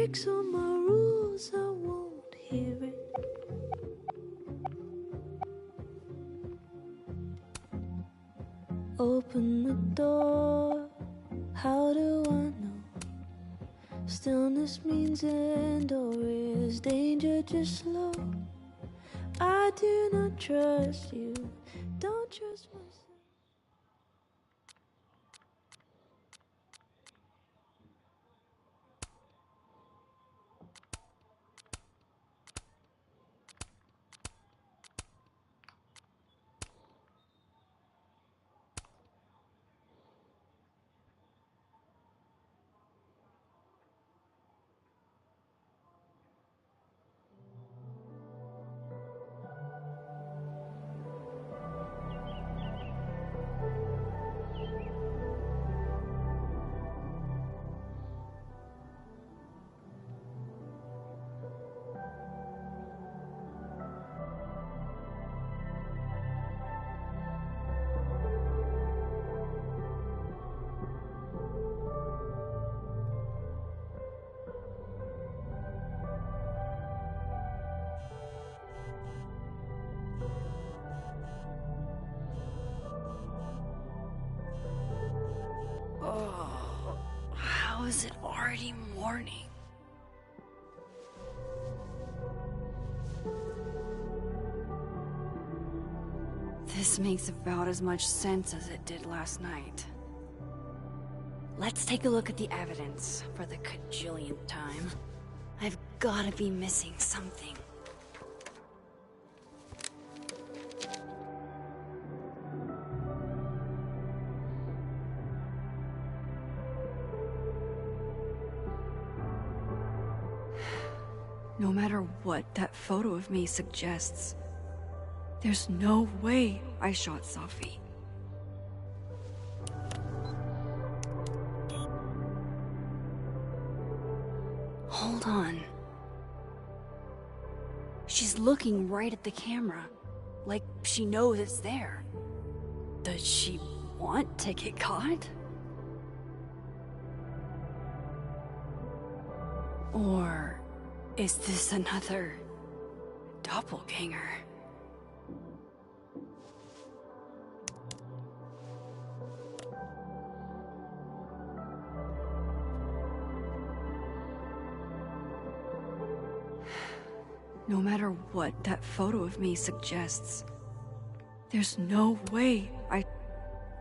breaks all my rules, I won't hear it. Open the door, how do I know? Stillness means end, or is danger just slow? I do not trust you, don't trust myself. Oh, how is it already morning? This makes about as much sense as it did last night. Let's take a look at the evidence for the cajillionth time. I've gotta be missing something. No matter what that photo of me suggests, there's no way I shot Safi. Hold on. She's looking right at the camera, like she knows it's there. Does she want to get caught? Or is this another doppelganger? No matter what that photo of me suggests, there's no way I...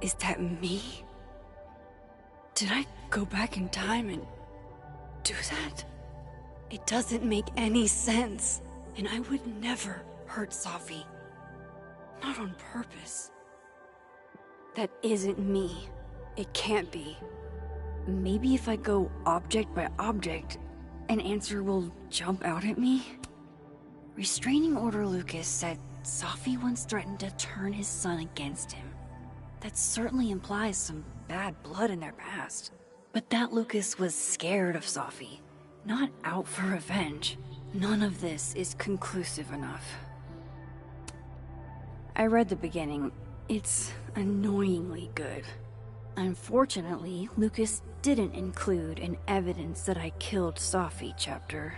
Is that me? Did I go back in time and do that? It doesn't make any sense, and I would never hurt Safi. Not on purpose. That isn't me. It can't be. Maybe if I go object by object, an answer will jump out at me? Restraining Order Lucas said Safi once threatened to turn his son against him. That certainly implies some bad blood in their past. But that Lucas was scared of Safi, not out for revenge. None of this is conclusive enough. I read the beginning. It's annoyingly good. Unfortunately, Lucas didn't include an evidence that I killed Safi chapter.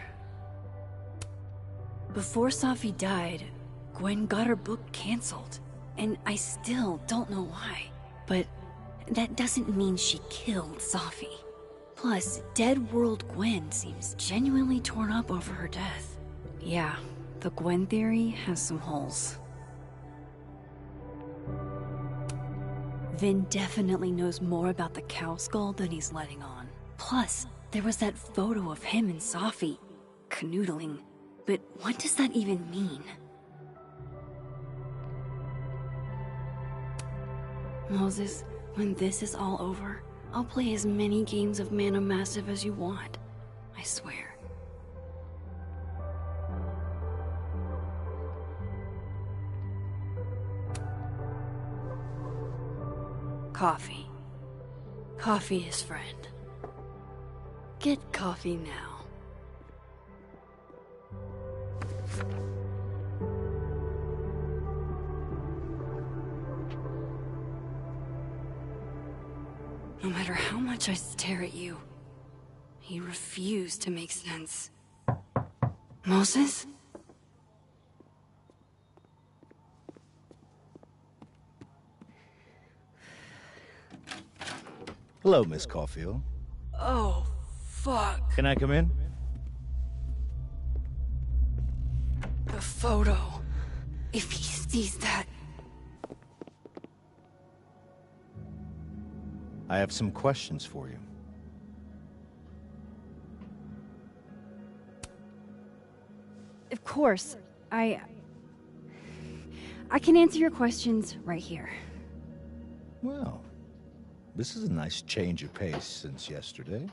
Before Safi died, Gwen got her book canceled, and I still don't know why. But that doesn't mean she killed Safi. Plus, Dead World Gwen seems genuinely torn up over her death. Yeah, the Gwen theory has some holes. Vin definitely knows more about the cow skull than he's letting on. Plus, there was that photo of him and Safi canoodling. But what does that even mean? Moses, when this is all over, I'll play as many games of Mana Massive as you want. I swear. Coffee. Coffee is friend. Get coffee now. No matter how much I stare at you, He refused to make sense. Moses? Hello, Miss Caulfield. Oh, fuck. Can I come in? The photo. If he sees that... I have some questions for you. Of course. I can answer your questions right here. Well, this is a nice change of pace since yesterday.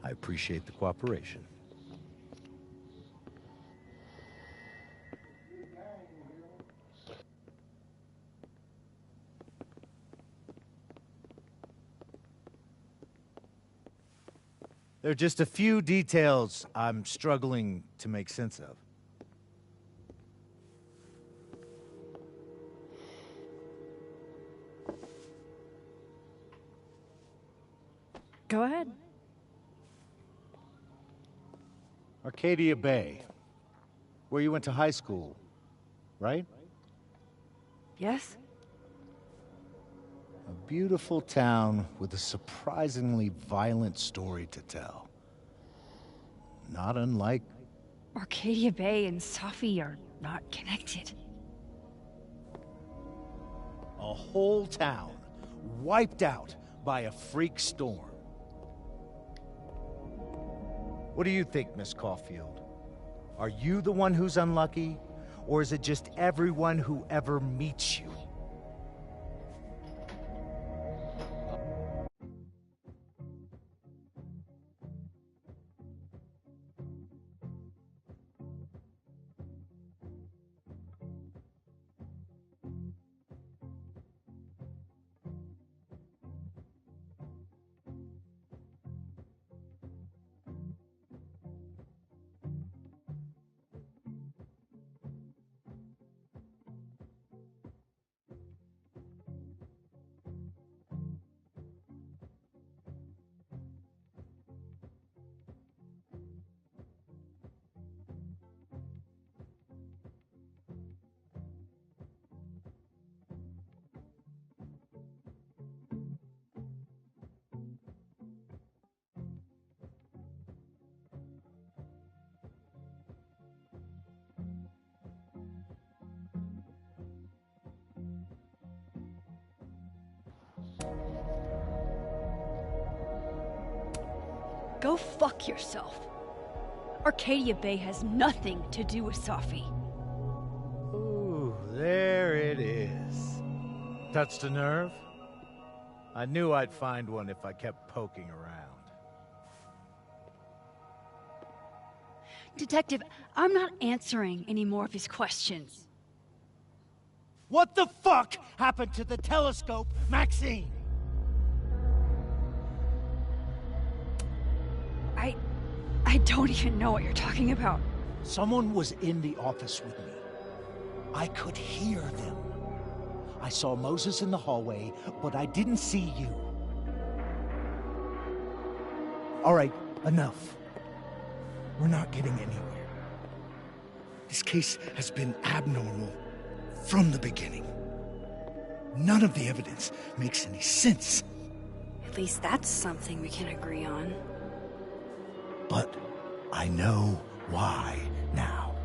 I appreciate the cooperation. There are just a few details I'm struggling to make sense of. Go ahead. Arcadia Bay, where you went to high school, right? Yes? A beautiful town with a surprisingly violent story to tell. Not unlike... Arcadia Bay and Safi are not connected. a whole town wiped out by a freak storm. What do you think, Miss Caulfield? Are you the one who's unlucky, or is it just everyone who ever meets you? Go fuck yourself. Arcadia Bay has nothing to do with Safi. Ooh, there it is. Touched a nerve? I knew I'd find one if I kept poking around. Detective, I'm not answering any more of his questions. What the fuck happened to the telescope, Maxine? I don't even know what you're talking about. Someone was in the office with me. I could hear them. I saw Moses in the hallway, but I didn't see you. All right, enough. We're not getting anywhere. This case has been abnormal from the beginning. None of the evidence makes any sense. At least that's something we can agree on. But I know why now.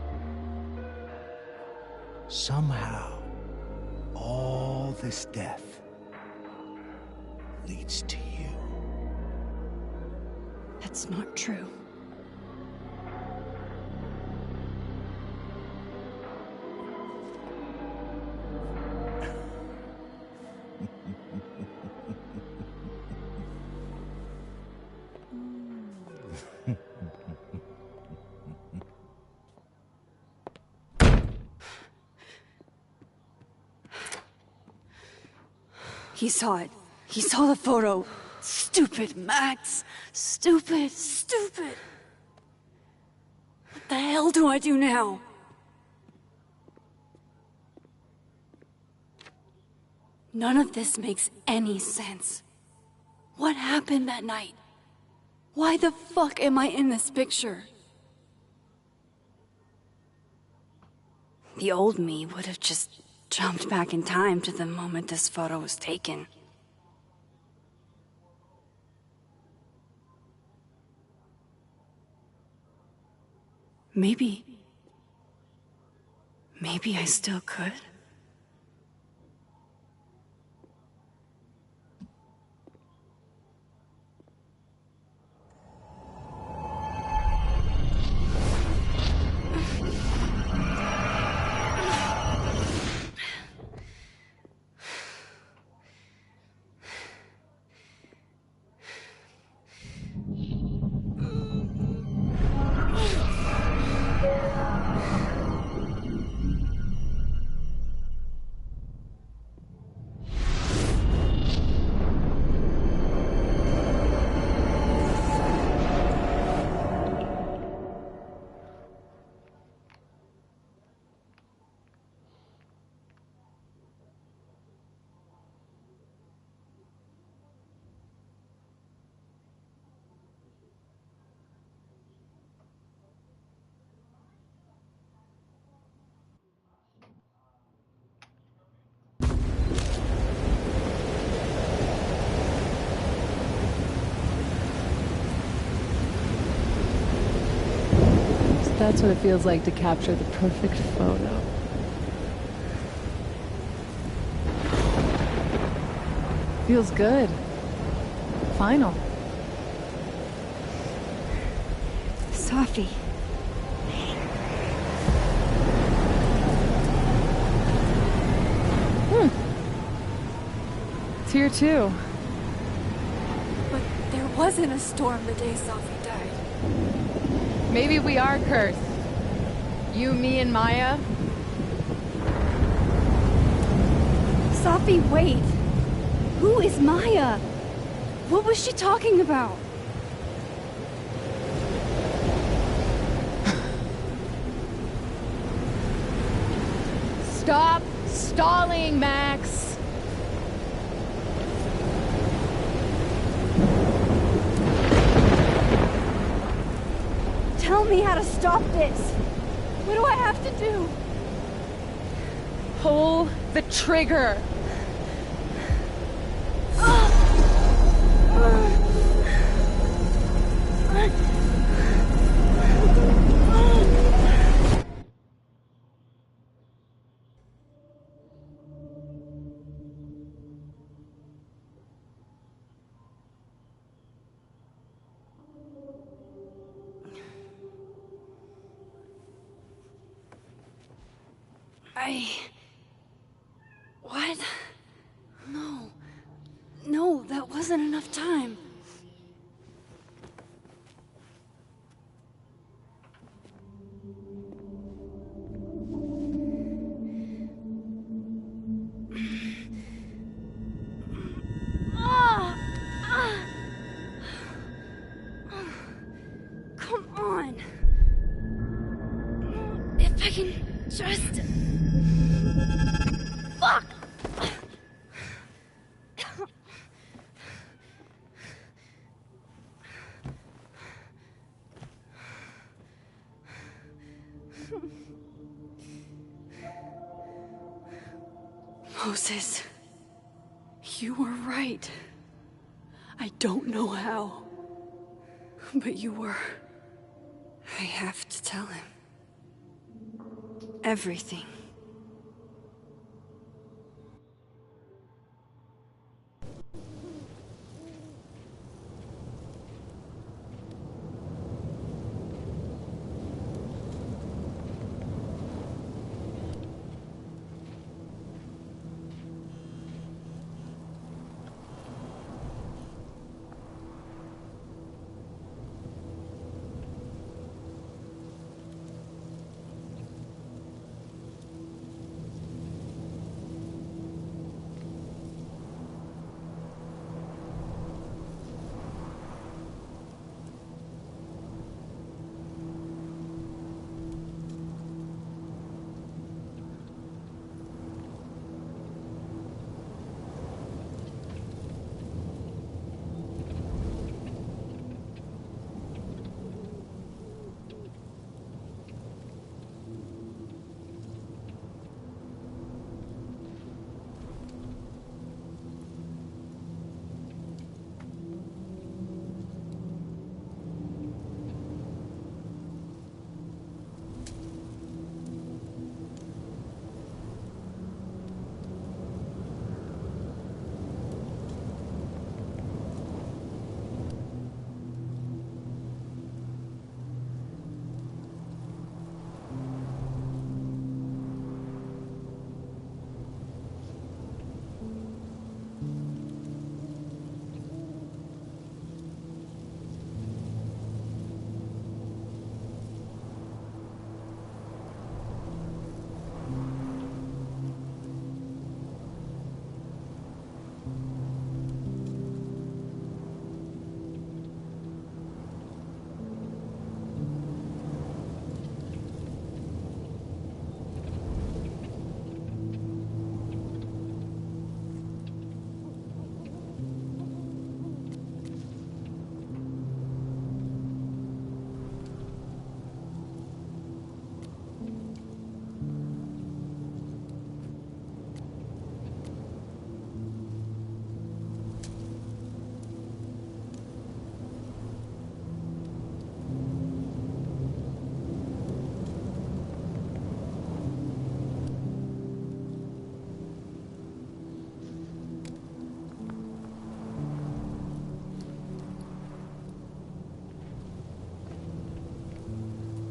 Somehow, all this death leads to you. That's not true. He saw it. He saw the photo. Stupid, Max. Stupid, stupid. What the hell do I do now? None of this makes any sense. What happened that night? Why the fuck am I in this picture? The old me would have just jumped back in time to the moment this photo was taken. Maybe I still could. That's what it feels like to capture the perfect photo. Feels good. Final. Safi. It's here too. But there wasn't a storm the day Safi died. Maybe we are cursed. You, me, and Maya. Safi, wait. Who is Maya? What was she talking about? Stop stalling, Max. Tell me how to stop this. What do I have to do? Pull the trigger. What? No, that wasn't enough time. Come on. If I can just... Fuck! Moses, you were right. I don't know how, but you were. I have to tell him. Everything.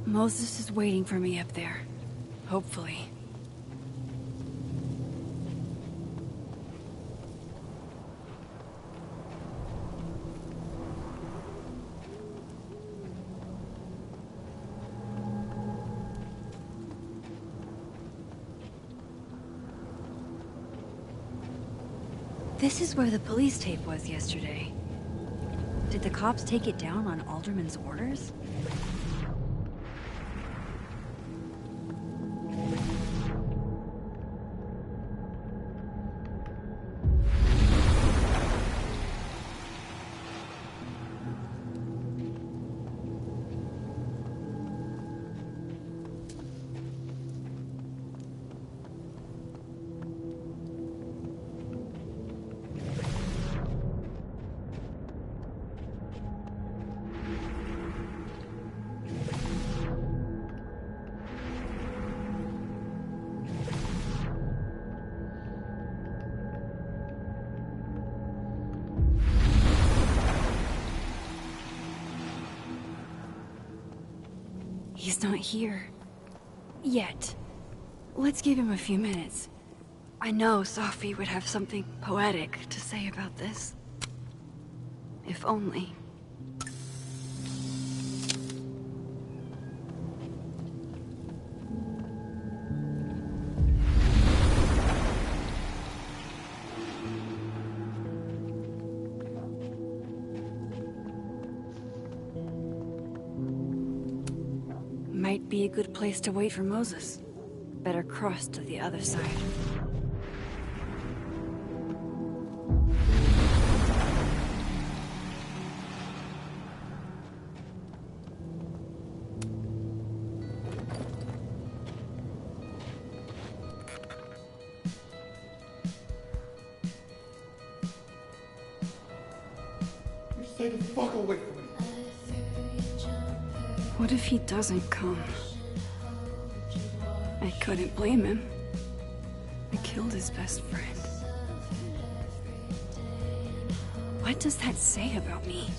Moses is waiting for me up there. Hopefully. This is where the police tape was yesterday. Did the cops take it down on Alderman's orders? He's not here. Yet. Let's give him a few minutes. I know Sophie would have something poetic to say about this. If only. Might be a good place to wait for Moses. Better cross to the other side. Stay the fuck away from me. What if he doesn't come? I couldn't blame him. I killed his best friend. What does that say about me?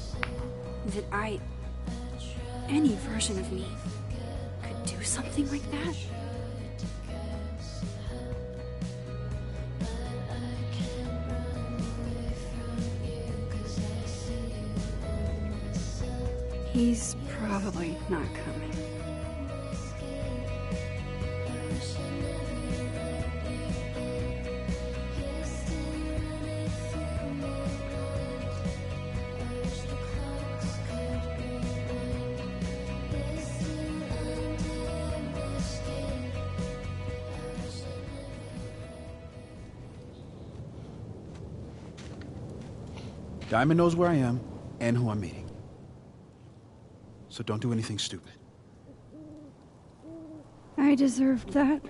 That any version of me, could do something like that? He's probably not coming. Diamond knows where I am and who I'm meeting. So don't do anything stupid. I deserved that.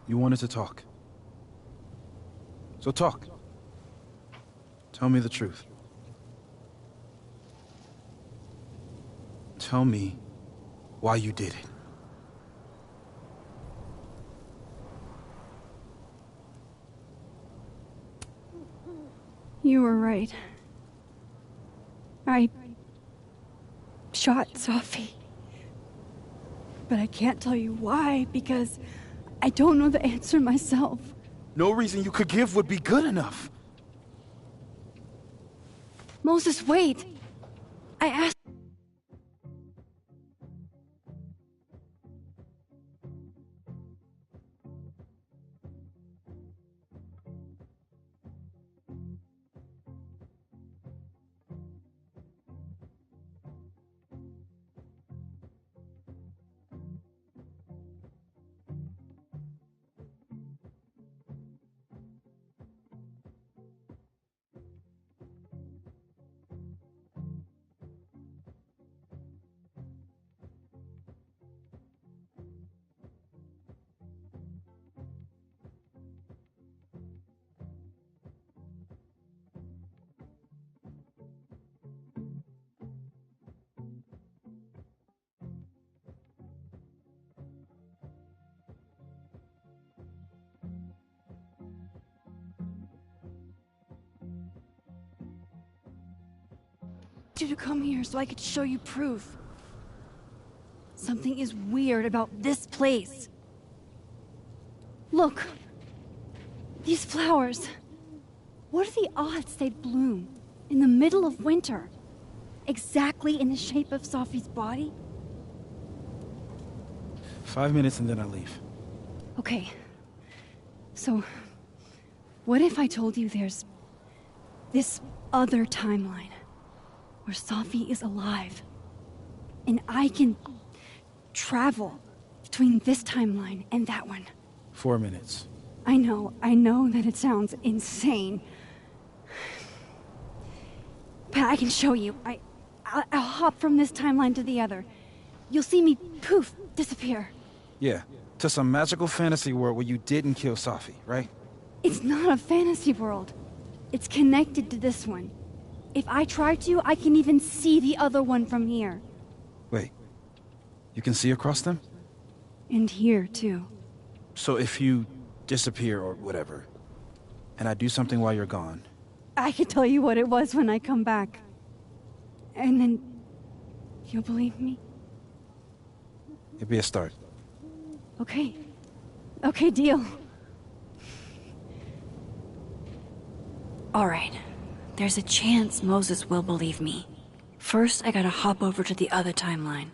You wanted to talk. So talk. Tell me the truth. Tell me why you did it. You were right. I shot Sophie. But I can't tell you why, because I don't know the answer myself. No reason you could give would be good enough. Moses, wait! I asked... you to come here so I could show you proof. Something is weird about this place. Look! These flowers. What are the odds they'd bloom in the middle of winter? Exactly in the shape of Sophie's body? 5 minutes and then I leave. Okay. So, what if I told you there's this other timeline where Sophie is alive, and I can travel between this timeline and that one? 4 minutes. I know that it sounds insane. But I can show you. I'll hop from this timeline to the other. You'll see me, poof, disappear. Yeah, to some magical fantasy world where you didn't kill Safi, right? It's not a fantasy world. It's connected to this one. If I try to, I can even see the other one from here. Wait, you can see across them? And here, too. So if you disappear or whatever, and I do something while you're gone... I can tell you what it was when I come back. And then... you'll believe me? It'd be a start. Okay. Okay, deal. Alright. There's a chance Moses will believe me. First, I gotta hop over to the other timeline.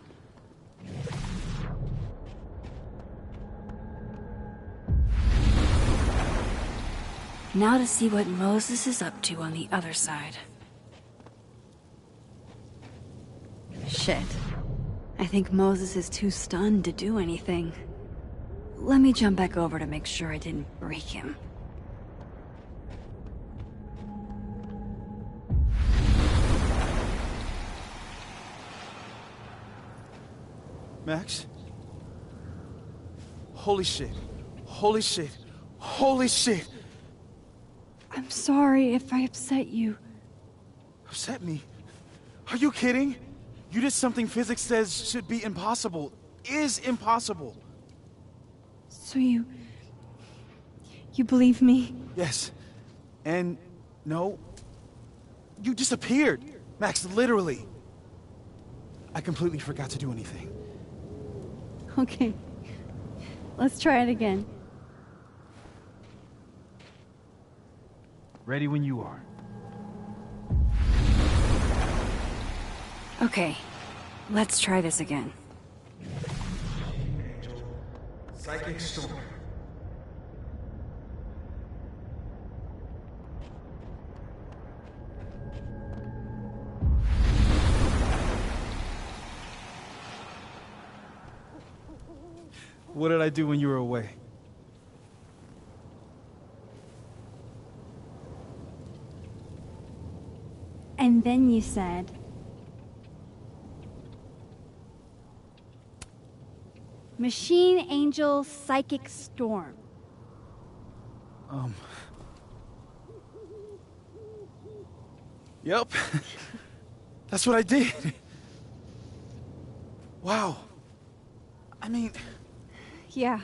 Now to see what Moses is up to on the other side. Shit. I think Moses is too stunned to do anything. Let me jump back over to make sure I didn't break him. Max? Holy shit. Holy shit. Holy shit! I'm sorry if I upset you. Upset me? Are you kidding? You did something physics says should be impossible. Is impossible. So you believe me? Yes. And no. You disappeared. Max, literally. I completely forgot to do anything. Okay. Let's try it again. Ready when you are. Okay. Let's try this again. Psychic storm. What did I do when you were away? And then you said... Machine Angel Psychic Storm. Yep. That's what I did. Wow. I mean... Yeah.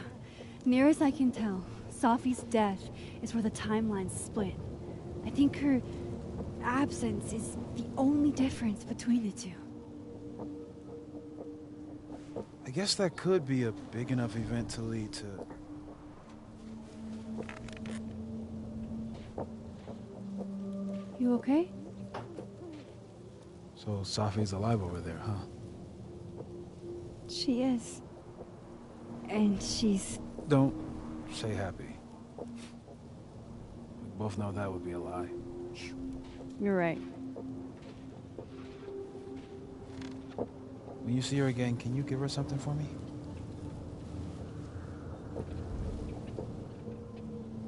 Near as I can tell, Sophie's death is where the timelines split. I think her absence is the only difference between the two. I guess that could be a big enough event to lead to... You okay? So Safi's alive over there, huh? She is. And she's... Don't say happy. We both know that would be a lie. You're right. When you see her again, can you give her something for me?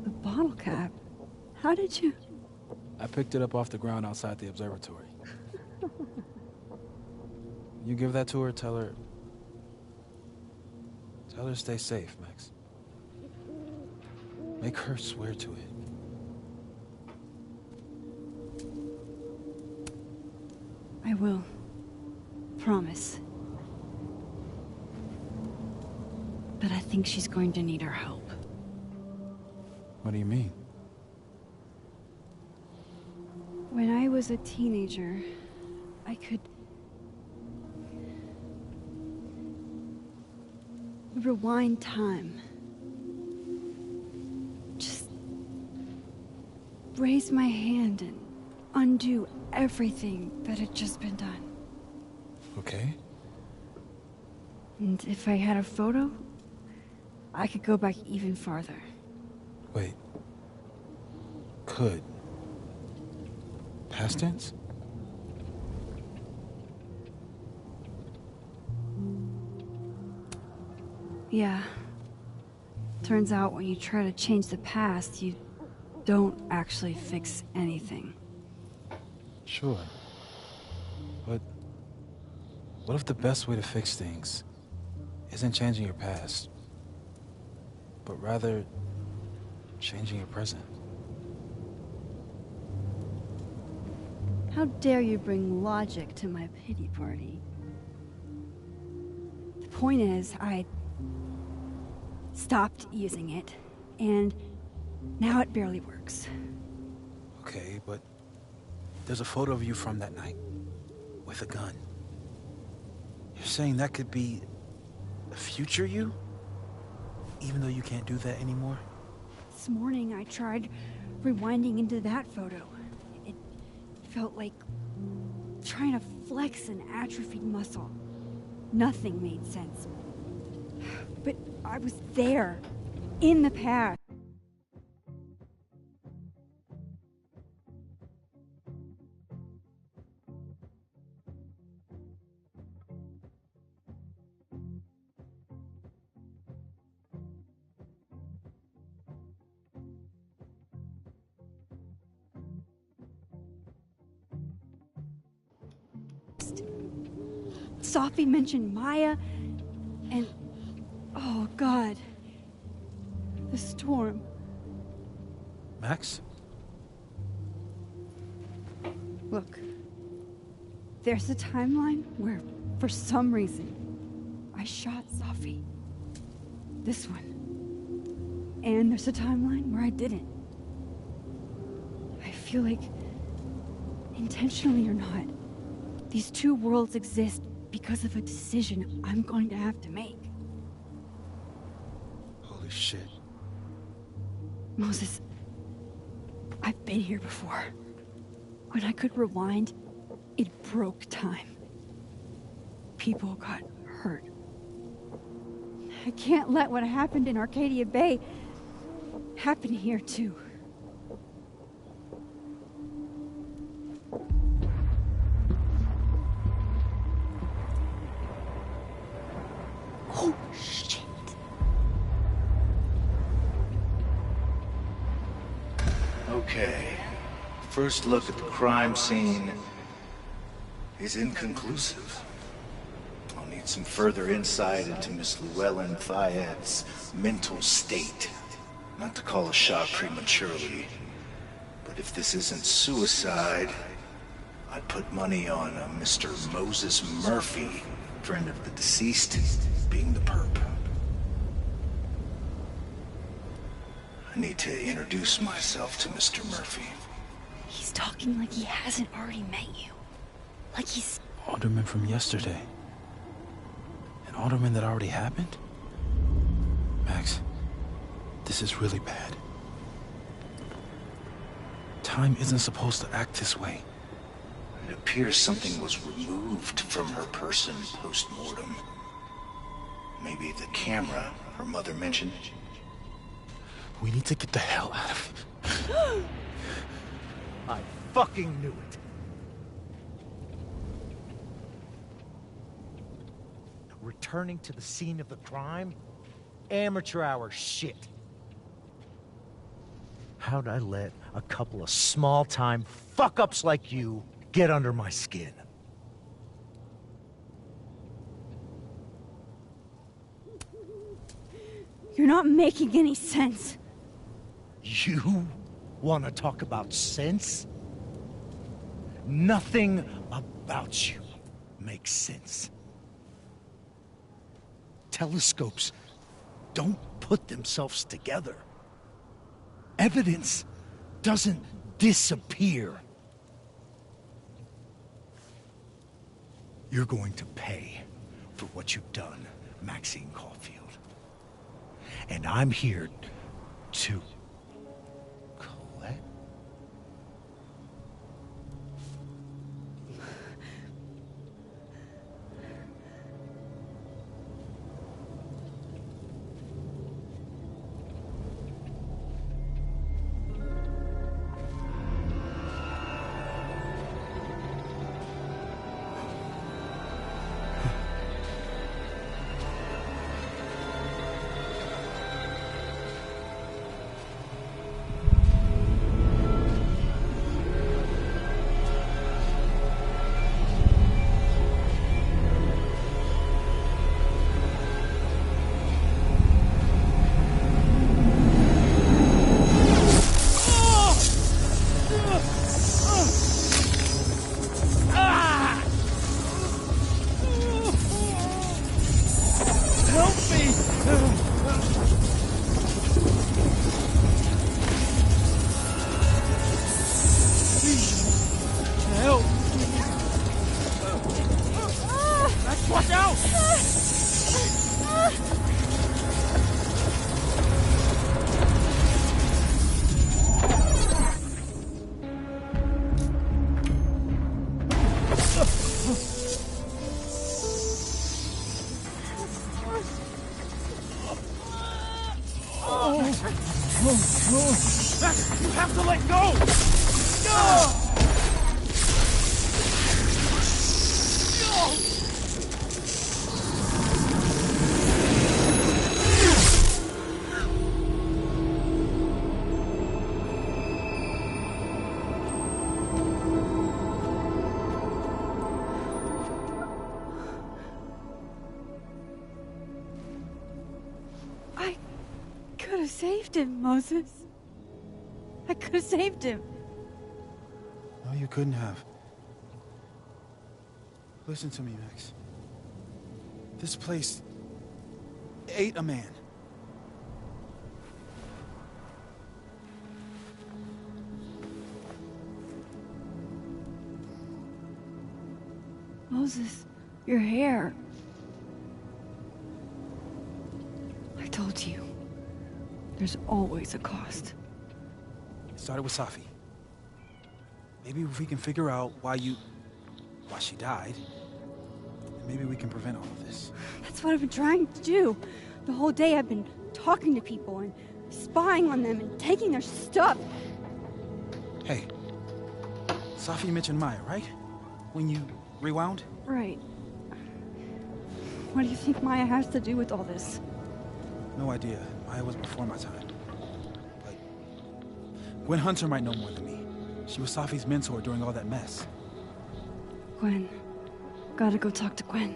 A bottle cap? How did you... I picked it up off the ground outside the observatory. You give that to her, tell her to stay safe, Max. Make her swear to it. I will. Promise. But I think she's going to need our help. What do you mean? When I was a teenager, I could rewind time. Just raise my hand and undo everything that had just been done. Okay. And if I had a photo, I could go back even farther. Wait. Could. Past tense? Yeah. Turns out when you try to change the past, you don't actually fix anything. Sure. But what if the best way to fix things isn't changing your past, but rather changing your present? How dare you bring logic to my pity party? The point is, I stopped using it, and now it barely works. Okay, but there's a photo of you from that night, with a gun. You're saying that could be a future you? Even though you can't do that anymore? This morning I tried rewinding into that photo. It felt like trying to flex an atrophied muscle. Nothing made sense. But I was there, in the past. Sophie mentioned Maya, and oh God, the storm. Max? Look, there's a timeline where, for some reason, I shot Sophie. This one. And there's a timeline where I didn't. I feel like, intentionally or not, these two worlds exist because of a decision I'm going to have to make. Holy shit. Moses, I've been here before. When I could rewind, it broke time. People got hurt. I can't let what happened in Arcadia Bay happen here too. Oh, shit. Okay. First look at the crime scene is inconclusive. I'll need some further insight into Miss Llewellyn Fayette's mental state. Not to call a shot prematurely, but if this isn't suicide, I'd put money on a Mr. Moses Murphy, friend of the deceased, being the perp. I need to introduce myself to Mr. Murphy. He's talking like he hasn't already met you. Like he's... Alderman from yesterday. An alderman that already happened? Max, this is really bad. Time isn't supposed to act this way. It appears something was removed from her person post-mortem. Maybe the camera her mother mentioned. We need to get the hell out of here. I fucking knew it. Returning to the scene of the crime? Amateur hour shit. How'd I let a couple of small-time fuck-ups like you get under my skin? You're not making any sense. You want to talk about sense? Nothing about you makes sense. Telescopes don't put themselves together. Evidence doesn't disappear. You're going to pay for what you've done, Maxine Caulfield. and I'm here to collect. Max, you have to let go! I could have saved him, Moses. I could have saved him. No, you couldn't have. Listen to me, Max. This place ate a man. Moses, your hair. I told you. There's always a cost. It started with Safi. Maybe if we can figure out why she died, maybe we can prevent all of this. That's what I've been trying to do. The whole day I've been talking to people and spying on them and taking their stuff. Hey, Safi mentioned Maya, right? When you rewound? Right. What do you think Maya has to do with all this? No idea. Maya was before my time. But Gwen Hunter might know more than me. She was Safi's mentor during all that mess. Gwen. Gotta go talk to Gwen.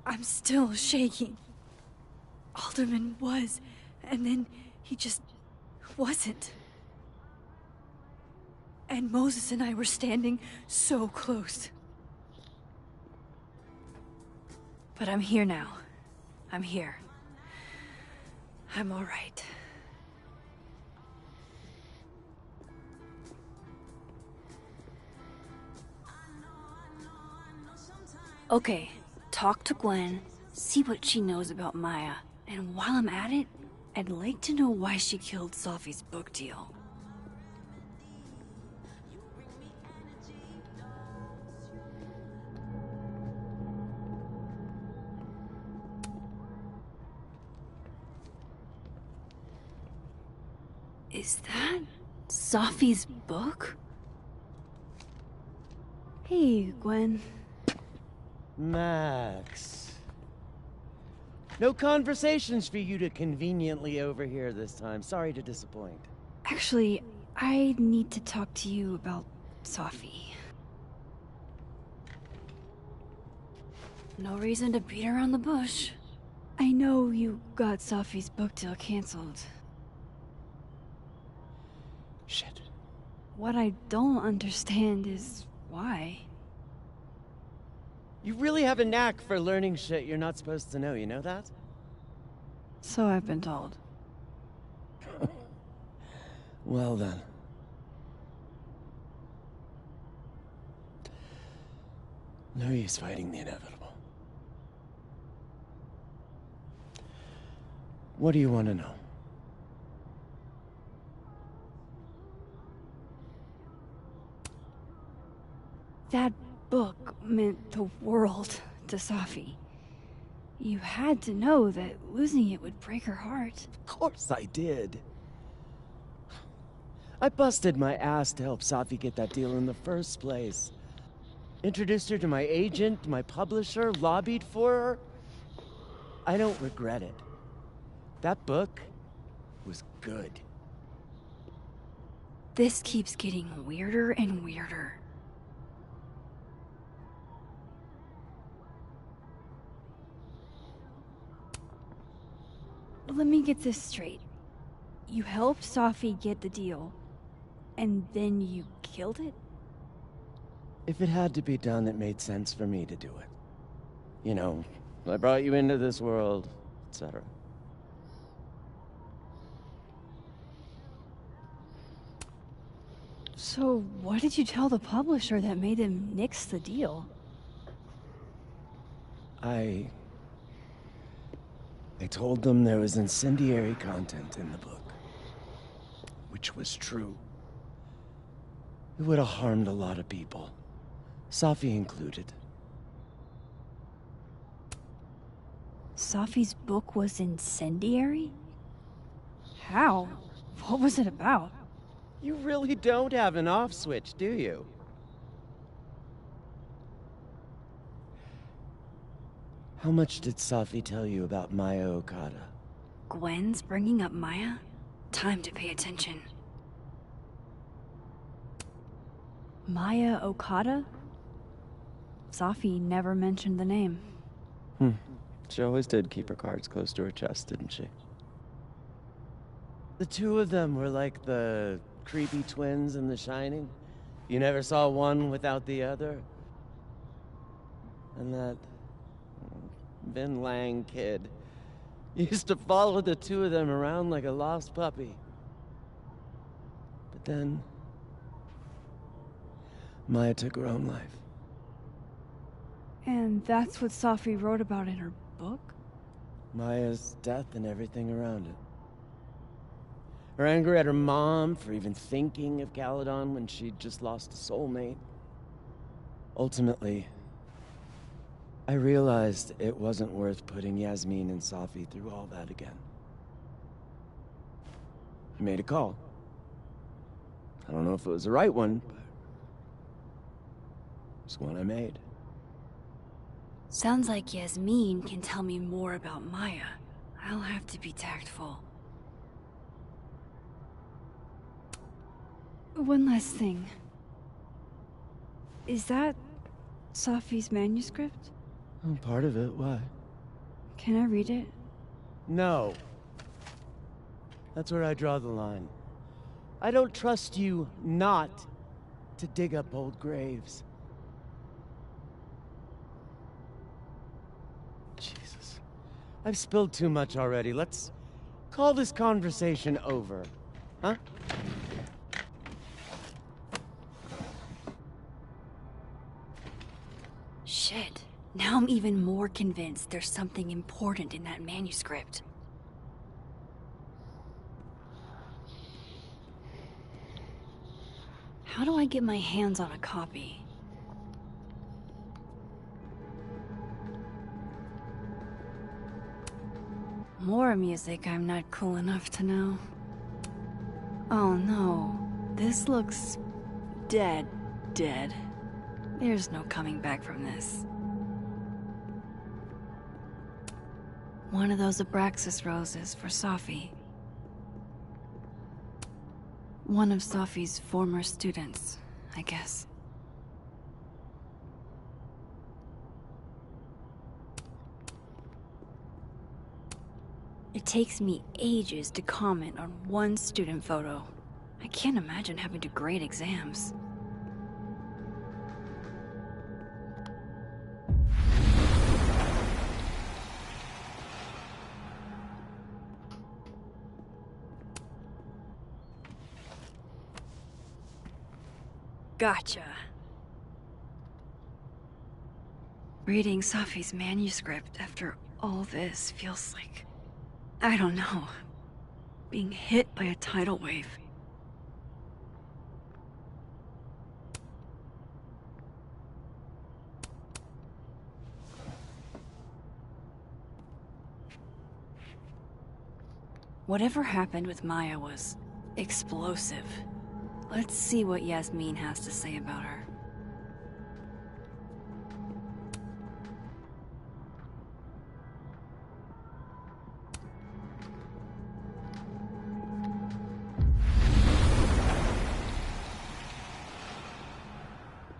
I'm still shaking. Alderman was, and then he just wasn't. And Moses and I were standing so close. But I'm here now. I'm here. I'm all right. Okay, talk to Gwen, see what she knows about Maya, and while I'm at it, I'd like to know why she killed Safi's book deal. Is that Safi's book? Hey, Gwen. Max. No conversations for you to conveniently overhear this time. Sorry to disappoint. Actually, I need to talk to you about Safi. No reason to beat around the bush. I know you got Safi's book deal canceled. Shit. What I don't understand is why. You really have a knack for learning shit you're not supposed to know, you know that? So I've been told. Well then. No use fighting the inevitable. What do you want to know? That book meant the world to Safi. You had to know that losing it would break her heart. Of course I did. I busted my ass to help Safi get that deal in the first place. Introduced her to my agent, my publisher, lobbied for her. I don't regret it. That book was good. This keeps getting weirder and weirder. Let me get this straight. You helped Safi get the deal, and then you killed it? If it had to be done, it made sense for me to do it. You know, I brought you into this world, etc. So, what did you tell the publisher that made them nix the deal? I told them there was incendiary content in the book. Which was true. It would have harmed a lot of people. Safi included. Safi's book was incendiary? How? What was it about? You really don't have an off switch, do you? How much did Safi tell you about Maya Okada? Gwen's bringing up Maya? Time to pay attention. Maya Okada? Safi never mentioned the name. She always did keep her cards close to her chest, didn't she? The two of them were like the creepy twins in The Shining. You never saw one without the other. And that Vin Lang kid used to follow the two of them around like a lost puppy. But then Maya took her own life. And that's what Safi wrote about in her book? Maya's death and everything around it. Her anger at her mom for even thinking of Caledon when she'd just lost a soulmate. Ultimately, I realized it wasn't worth putting Yasmin and Safi through all that again. I made a call. I don't know if it was the right one, but it's one I made. Sounds like Yasmin can tell me more about Maya. I'll have to be tactful. One last thing. Is that Safi's manuscript? Oh, part of it, why? Can I read it? No. That's where I draw the line. I don't trust you not to dig up old graves. Jesus. I've spilled too much already. Let's call this conversation over. Huh? Shit. Now I'm even more convinced there's something important in that manuscript. How do I get my hands on a copy? More music I'm not cool enough to know. Oh no, this looks dead. There's no coming back from this. One of those Abraxas roses for Safi. One of Safi's former students, I guess. It takes me ages to comment on one student photo. I can't imagine having to grade exams. Gotcha. Reading Safi's manuscript after all this feels like... I don't know. Being hit by a tidal wave. Whatever happened with Maya was explosive. Let's see what Yasmin has to say about her.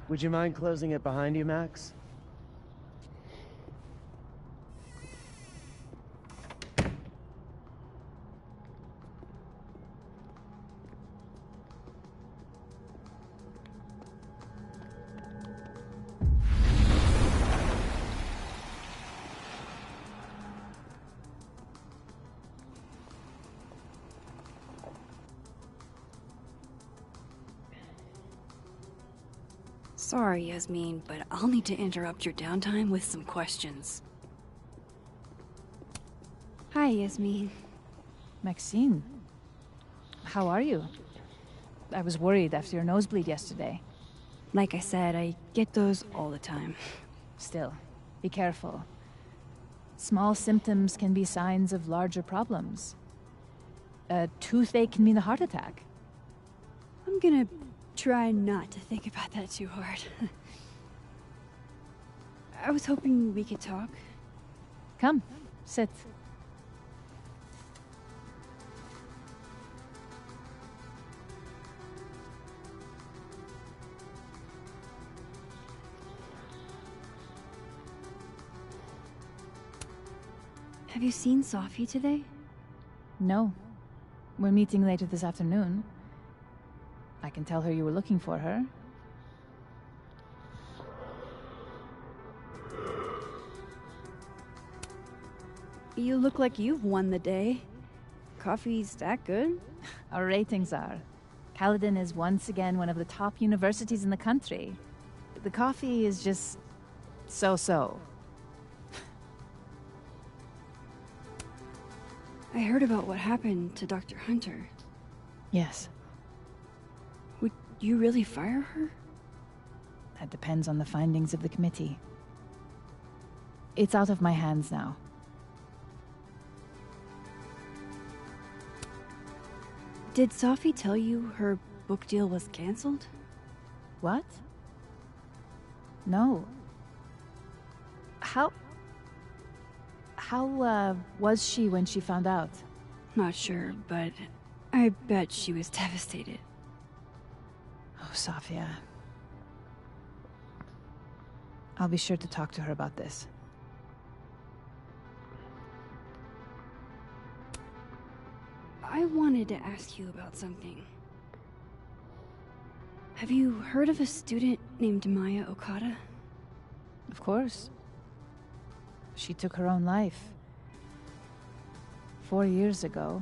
Would you mind closing it behind you, Max? Sorry, Yasmin, but I'll need to interrupt your downtime with some questions. Hi, Yasmin. Maxine, how are you? I was worried after your nosebleed yesterday. Like I said, I get those all the time. Still, be careful. Small symptoms can be signs of larger problems. A toothache can mean a heart attack. I'm gonna try not to think about that too hard. I was hoping we could talk. Come, sit. Have you seen Safi today? No. We're meeting later this afternoon. I can tell her you were looking for her. You look like you've won the day. Coffee's that good? Our ratings are. Caledon is once again one of the top universities in the country. The coffee is just so-so. I heard about what happened to Dr. Hunter. Yes. Would you really fire her? That depends on the findings of the committee. It's out of my hands now. Did Safi tell you her book deal was cancelled? What? No. How was she when she found out? Not sure, but I bet she was devastated. Oh, Safia. I'll be sure to talk to her about this. I wanted to ask you about something. Have you heard of a student named Maya Okada? Of course. She took her own life. 4 years ago.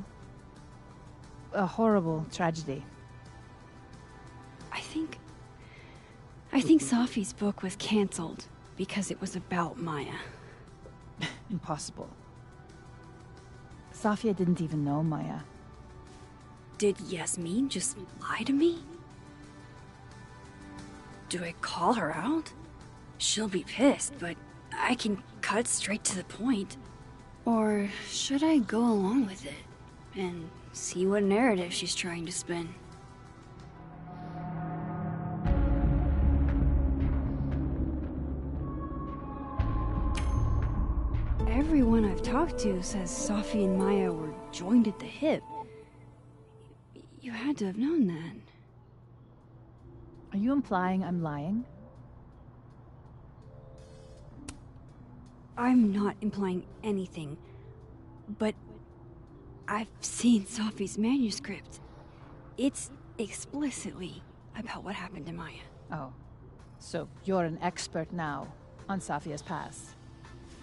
A horrible tragedy. I think Safi's book was cancelled because it was about Maya. Impossible. Safia didn't even know Maya. Did Yasmin just lie to me? Do I call her out? She'll be pissed, but I can cut straight to the point. Or should I go along with it and see what narrative she's trying to spin? Everyone I've talked to says Safi and Maya were joined at the hip. You had to have known that. Are you implying I'm lying? I'm not implying anything, but I've seen Safi's manuscript. It's explicitly about what happened to Maya. Oh, so you're an expert now on Safia's past.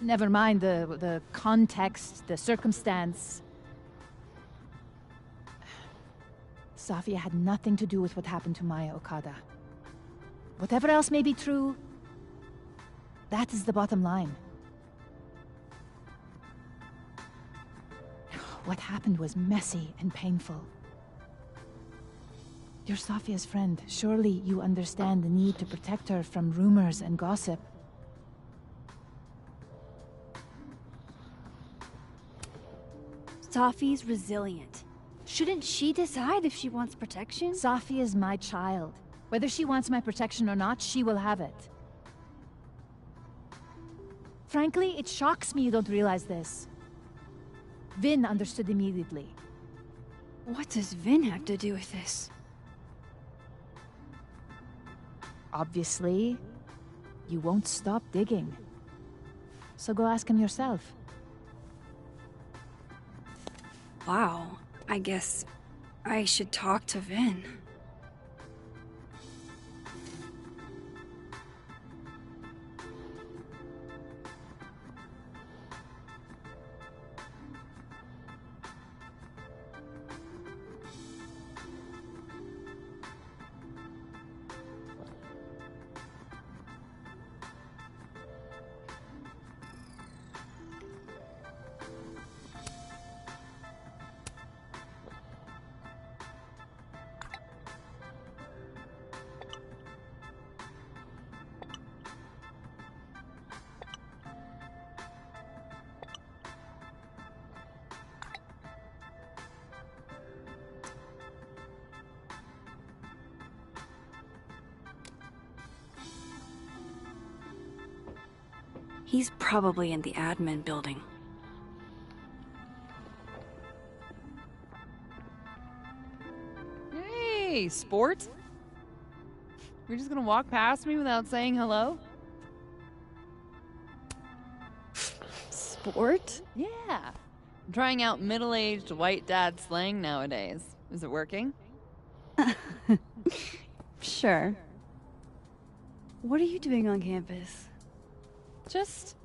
Never mind the context, the circumstance. Safia had nothing to do with what happened to Maya Okada. Whatever else may be true, That is the bottom line. What happened was messy and painful. You're Sophia's friend. Surely you understand the need to protect her from rumors and gossip. Sophie's resilient. Shouldn't she decide if she wants protection? Sophie is my child. Whether she wants my protection or not, she will have it. Frankly, it shocks me you don't realize this. Vin understood immediately. What does Vin have to do with this? Obviously, you won't stop digging. So go ask him yourself. Wow, I guess I should talk to Vin. He's probably in the admin building. Hey, sport? You're just gonna walk past me without saying hello? Sport? Yeah. I'm trying out middle-aged white dad slang nowadays. Is it working? Sure. What are you doing on campus? Just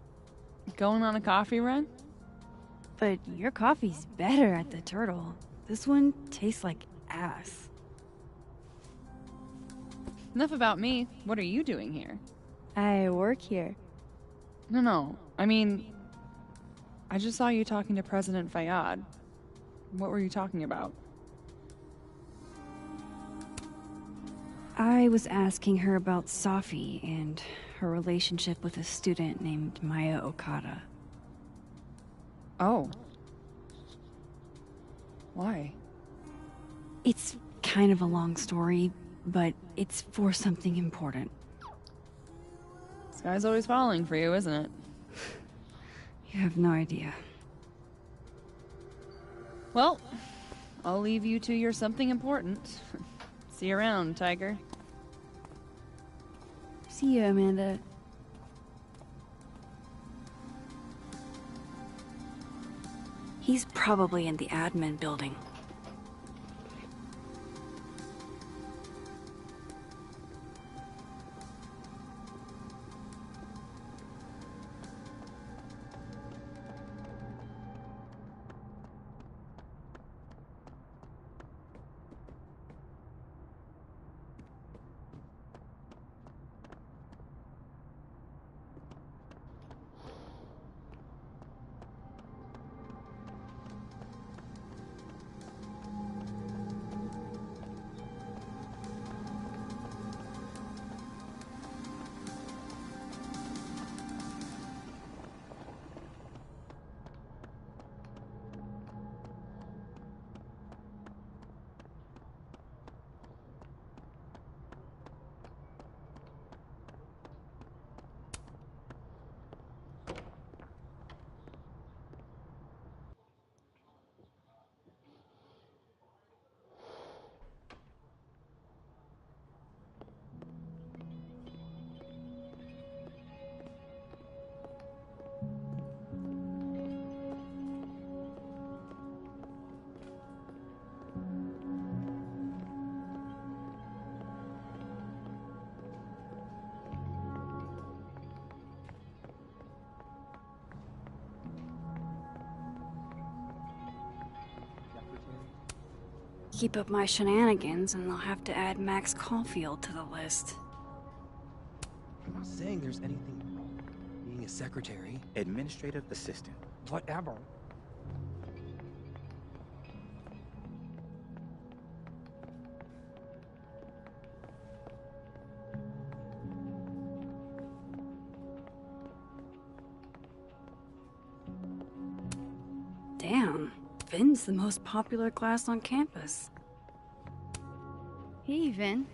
going on a coffee run? But your coffee's better at the Turtle. This one tastes like ass. Enough about me. What are you doing here? I work here. No. I mean, I just saw you talking to President Fayyad. What were you talking about? I was asking her about Safi and her relationship with a student named Maya Okada. Oh. Why? It's kind of a long story, but it's for something important. This guy's always falling for you, isn't it? You have no idea. Well, I'll leave you to your something important. See you around, Tiger. See you, Amanda. He's probably in the admin building. Keep up my shenanigans and I'll have to add Max Caulfield to the list. I'm not saying there's anything wrong. being a secretary. Administrative assistant. Whatever. Damn, Vin's the most popular class on campus. Hey, Vin.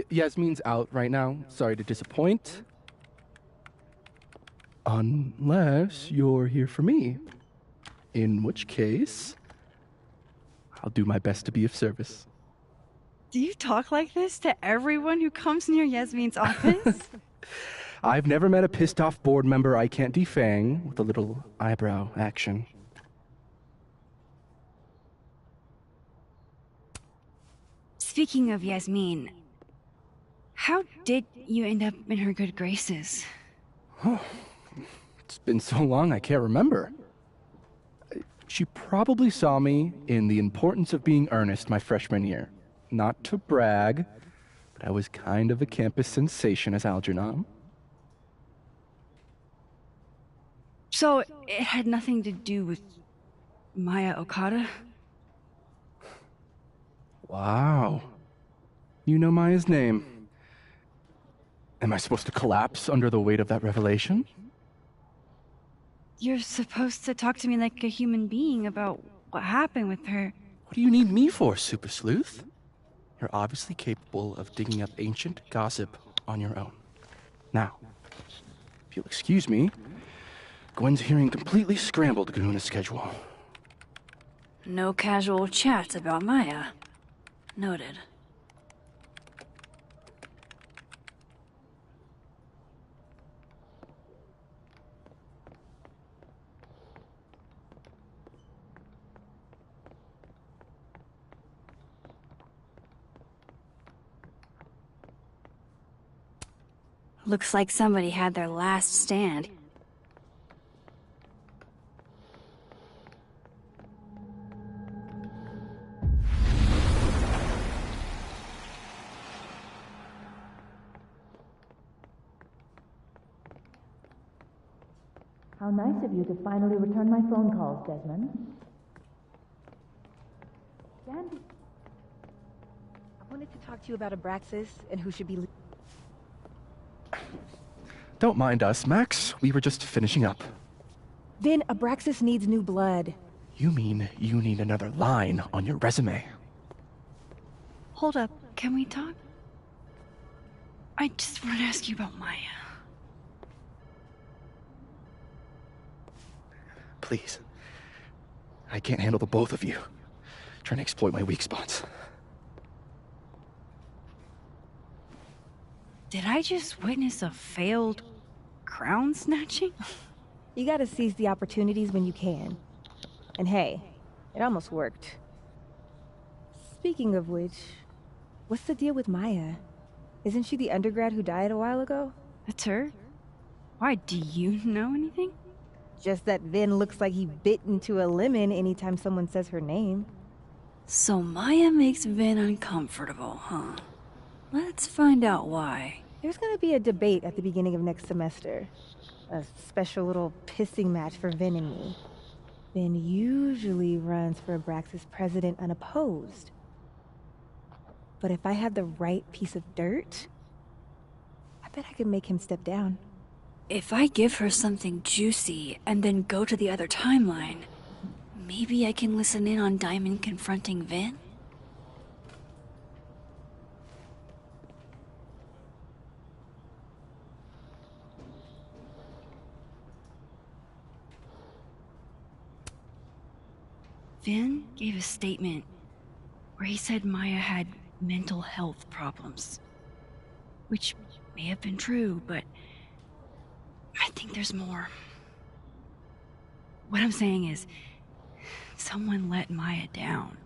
Yasmin's out right now. Sorry to disappoint. Unless you're here for me. In which case, I'll do my best to be of service. Do you talk like this to everyone who comes near Yasmin's office? I've never met a pissed off board member I can't defang with a little eyebrow action. Speaking of Yasmin, how did you end up in her good graces? Oh, it's been so long I can't remember. She probably saw me in The Importance of Being Earnest my freshman year. Not to brag, but I was kind of a campus sensation as Algernon. So, it had nothing to do with Maya Okada? Wow. You know Maya's name. Am I supposed to collapse under the weight of that revelation? You're supposed to talk to me like a human being about what happened with her. What do you need me for, Super Sleuth? You're obviously capable of digging up ancient gossip on your own. Now, if you'll excuse me, Gwen's hearing completely scrambled Kahuna schedule. No casual chats about Maya. Noted. Looks like somebody had their last stand. How nice of you to finally return my phone calls, Desmond. Dandy. I wanted to talk to you about Abraxas and who should be... Don't mind us, Max. We were just finishing up. Then Abraxas needs new blood. You mean you need another line on your resume? Hold up, can we talk? I just want to ask you about Maya. Please. I can't handle the both of you. Trying to exploit my weak spots. Did I just witness a failed crown snatching? You gotta seize the opportunities when you can. And hey, it almost worked. Speaking of which, what's the deal with Maya? Isn't she the undergrad who died a while ago? That's her? Why, do you know anything? Just that Vin looks like he bit into a lemon anytime someone says her name. So Maya makes Vin uncomfortable, huh? Let's find out why. There's gonna be a debate at the beginning of next semester. A special little pissing match for Vin and me. Vin usually runs for Abraxas president unopposed. But if I had the right piece of dirt, I bet I could make him step down. If I give her something juicy and then go to the other timeline, maybe I can listen in on Diamond confronting Vin? Vin gave a statement where he said Maya had mental health problems. Which may have been true, but I think there's more. What I'm saying is, someone let Maya down.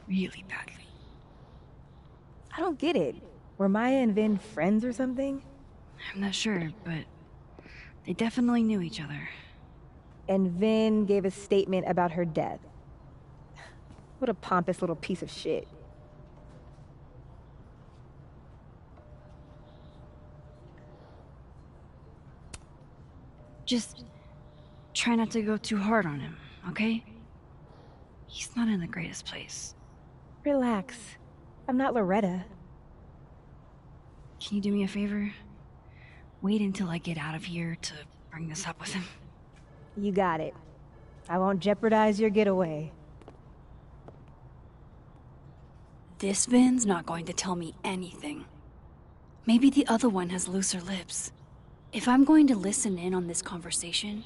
Really badly. I don't get it. Were Maya and Vin friends or something? I'm not sure, but they definitely knew each other. And Vin gave a statement about her death. What a pompous little piece of shit. Just try not to go too hard on him, okay? He's not in the greatest place. Relax. I'm not Loretta. Can you do me a favor? Wait until I get out of here to bring this up with him. You got it. I won't jeopardize your getaway. This Vin's not going to tell me anything. Maybe the other one has looser lips. If I'm going to listen in on this conversation,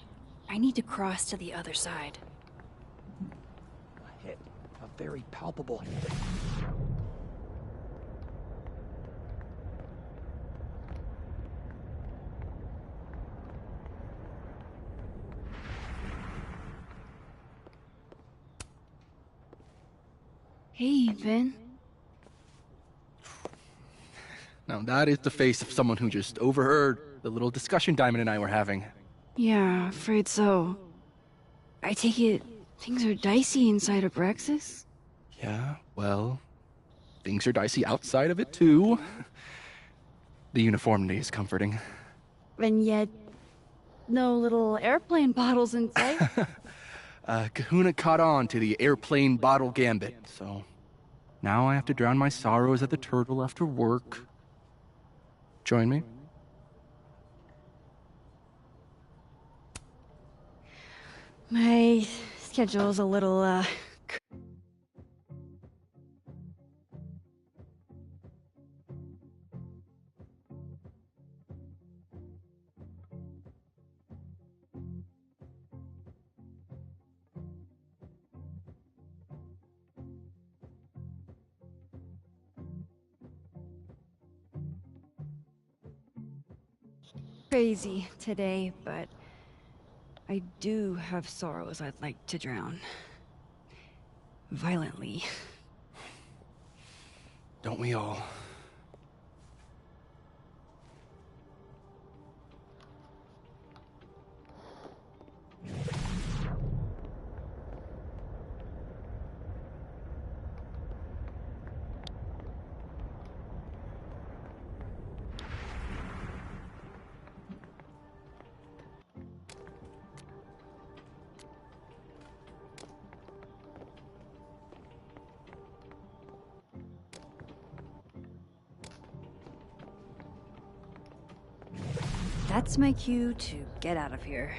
I need to cross to the other side. A hit. A very palpable hit. Hey, Vin. Now that is the face of someone who just overheard the little discussion Diamond and I were having. Yeah, afraid so. I take it things are dicey inside of Braxis? Yeah, well, things are dicey outside of it too. The uniformity is comforting. And yet, no little airplane bottles in sight. Kahuna caught on to the airplane bottle gambit, so now I have to drown my sorrows at the Turtle after work. Join me? My schedule's a little, crazy today, but I do have sorrows I'd like to drown. Violently. Don't we all? That's my cue to get out of here.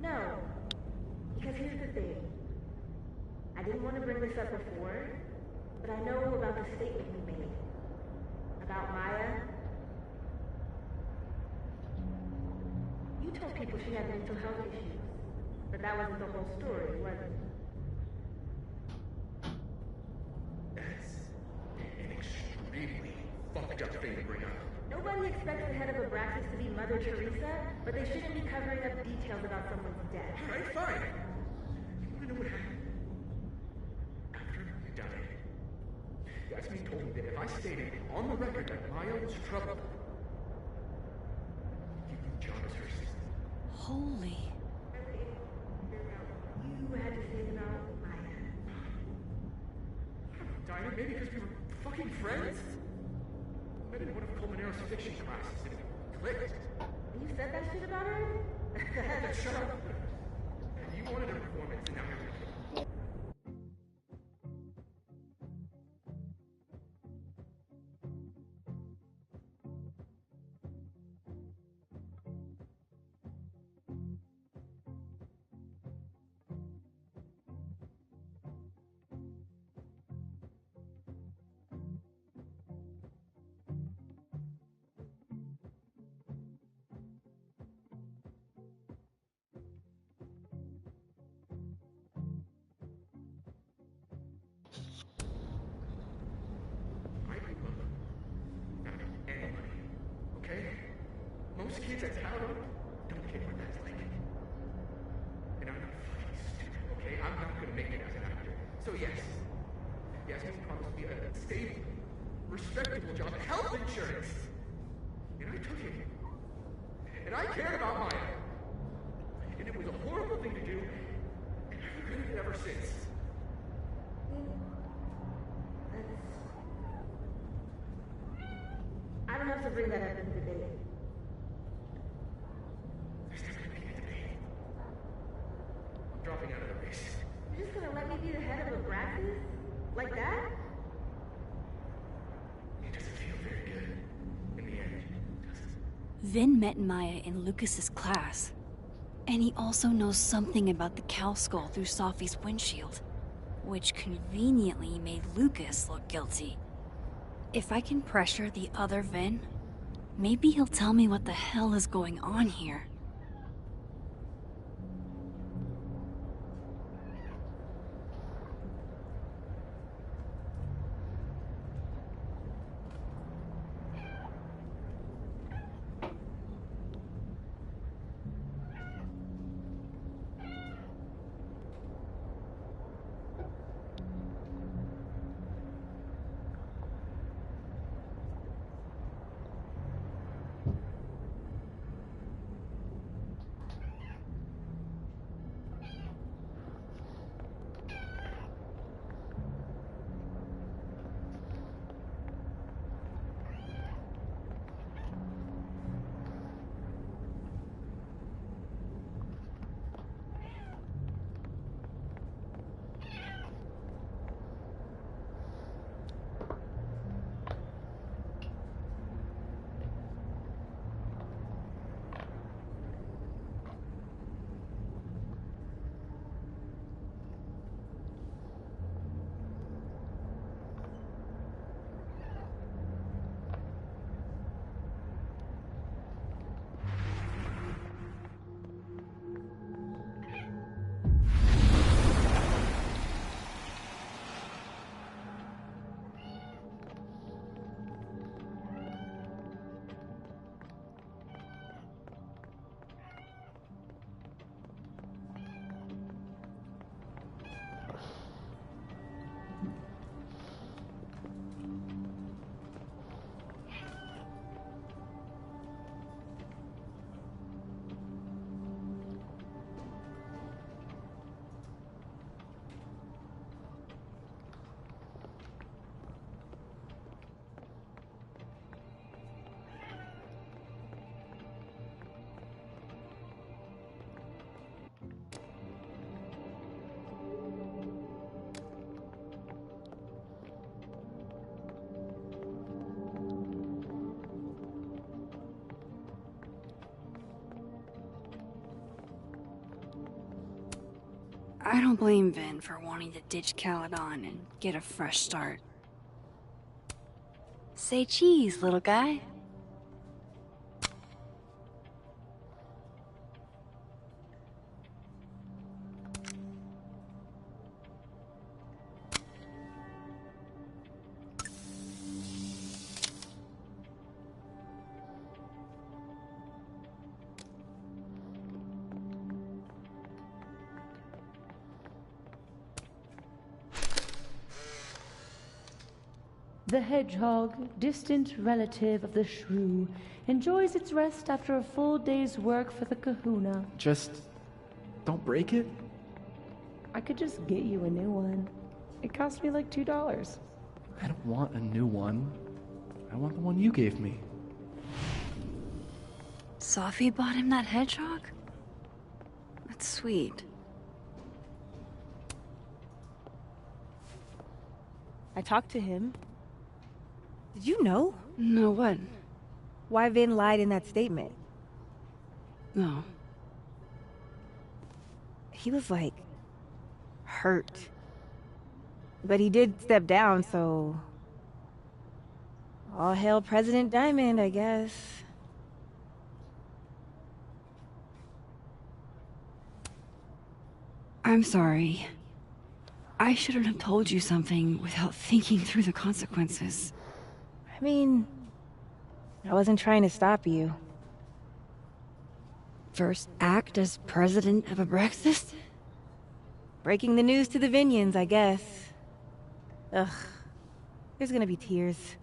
No. Because here's the thing. I didn't want to bring this up before, but I know about the statement you made. About Maya. You told people she had mental health issues, but that wasn't the whole story, was it? That's an extremely fucked up thing to bring up. Nobody expects the head of Abraxas to be Mother Teresa, but they shouldn't be covering up details about someone's death. Alright, fine. You wanna know what happened? After you died, Yasmin told me that if I stated on the record that Maya was troubled, give you John as her sister. Holy. You had to say about Maya. Diamond, maybe because we were fucking friends? I met in one of Colmenaro's fiction classes and it clicked. You said that shit about her? Shut up. You wanted a performance and now you're... Most kids at Tower don't get what that's like. respectable job, health insurance. And I took it. And I cared about Maya. And it was a horrible thing to do, and I've regretted it ever since. I don't have to bring that up in the debate. There's never gonna be a debate. I'm dropping out of the race. You're just gonna let me be the head of Abraxas? Like that? It doesn't feel very good in the end, does it? Vin met Maya in Lucas's class. And he also knows something about the cow skull through Sophie's windshield, which conveniently made Lucas look guilty. If I can pressure the other Vin, maybe he'll tell me what the hell is going on here. I don't blame Vin for wanting to ditch Caledon and get a fresh start. Say cheese, little guy. The hedgehog, distant relative of the shrew, enjoys its rest after a full day's work for the kahuna. Just don't break it? I could just get you a new one. It cost me like $2. I don't want a new one. I want the one you gave me. Sophie bought him that hedgehog? That's sweet. I talked to him. Did you know? No, what? Why Vin lied in that statement. No. He was like hurt. But he did step down, so all hail President Diamond, I guess. I'm sorry. I shouldn't have told you something without thinking through the consequences. I mean, I wasn't trying to stop you. First act as president of Abraxas? Breaking the news to the Vinians, I guess. Ugh. There's gonna be tears.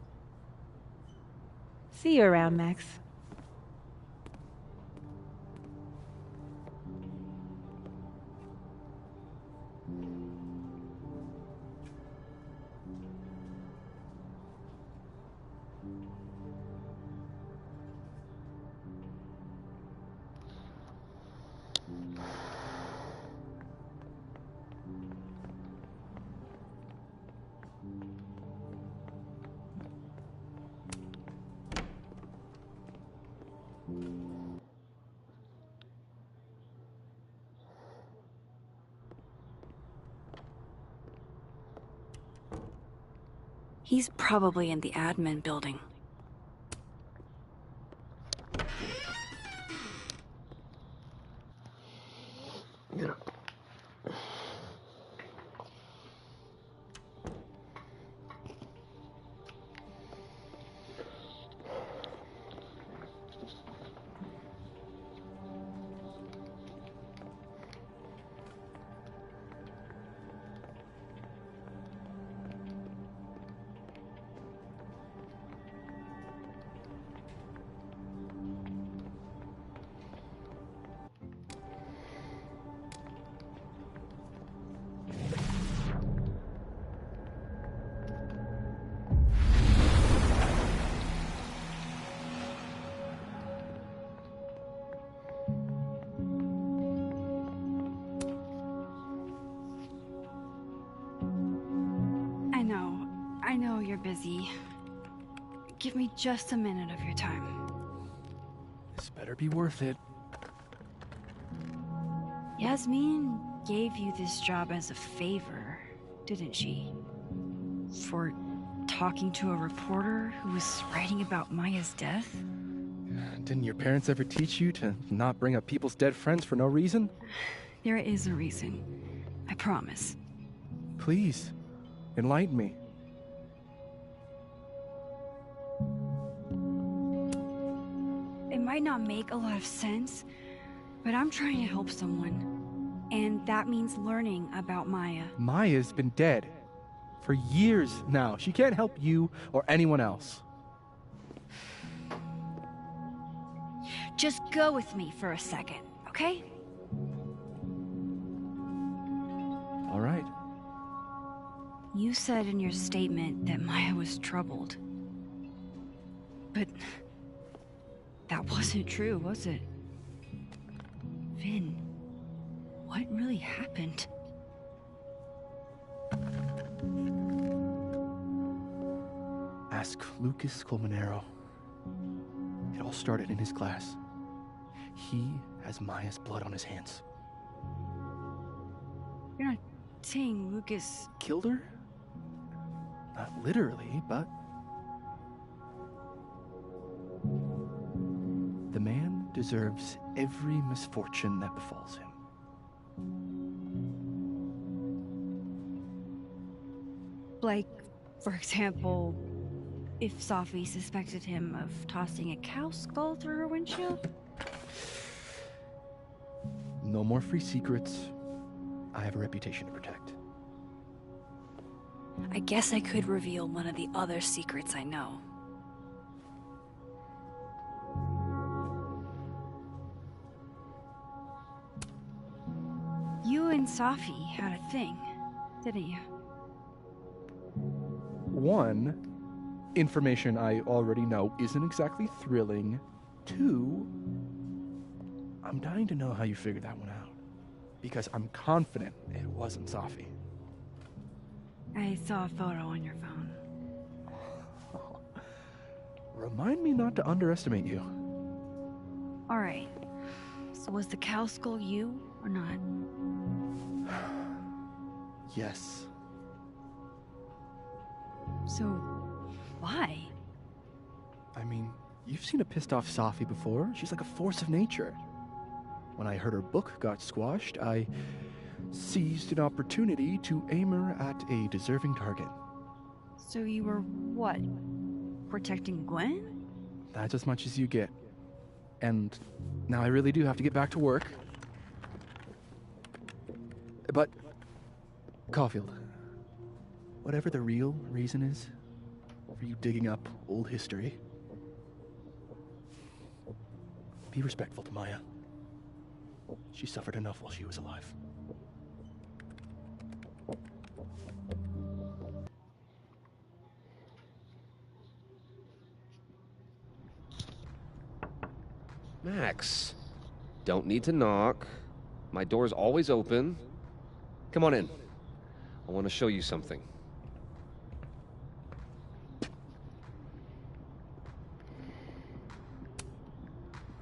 See you around, Max. He's probably in the admin building. I know you're busy. Give me just a minute of your time. This better be worth it. Yasmin gave you this job as a favor, didn't she? For talking to a reporter who was writing about Maya's death? Didn't your parents ever teach you to not bring up people's dead friends for no reason? There is a reason. I promise. Please, enlighten me. It might not make a lot of sense, but I'm trying to help someone. And that means learning about Maya. Maya's been dead for years now. She can't help you or anyone else. Just go with me for a second, okay? All right. You said in your statement that Maya was troubled. But that wasn't true, was it? Vin, what really happened? Ask Lucas Colmenero. It all started in his class. He has Maya's blood on his hands. You're not saying Lucas Killed her? Not literally, but... The man deserves every misfortune that befalls him. Like, for example, if Safi suspected him of tossing a cow skull through her windshield? No more free secrets. I have a reputation to protect. I guess I could reveal one of the other secrets I know. You and Safi had a thing, didn't you? One, information I already know isn't exactly thrilling. Two, I'm dying to know how you figured that one out. Because I'm confident it wasn't Safi. I saw a photo on your phone. Remind me not to underestimate you. Alright. So was the cow skull you, or not? Yes. So, why? I mean, you've seen a pissed off Safi before. She's like a force of nature. When I heard her book got squashed, I seized an opportunity to aim her at a deserving target. So you were, what? Protecting Gwen? That's as much as you get. And now I really do have to get back to work. But, Caulfield, whatever the real reason is for you digging up old history, Be respectful to Maya. She suffered enough while she was alive. Max, don't need to knock. My door's always open. Come on in. I want to show you something.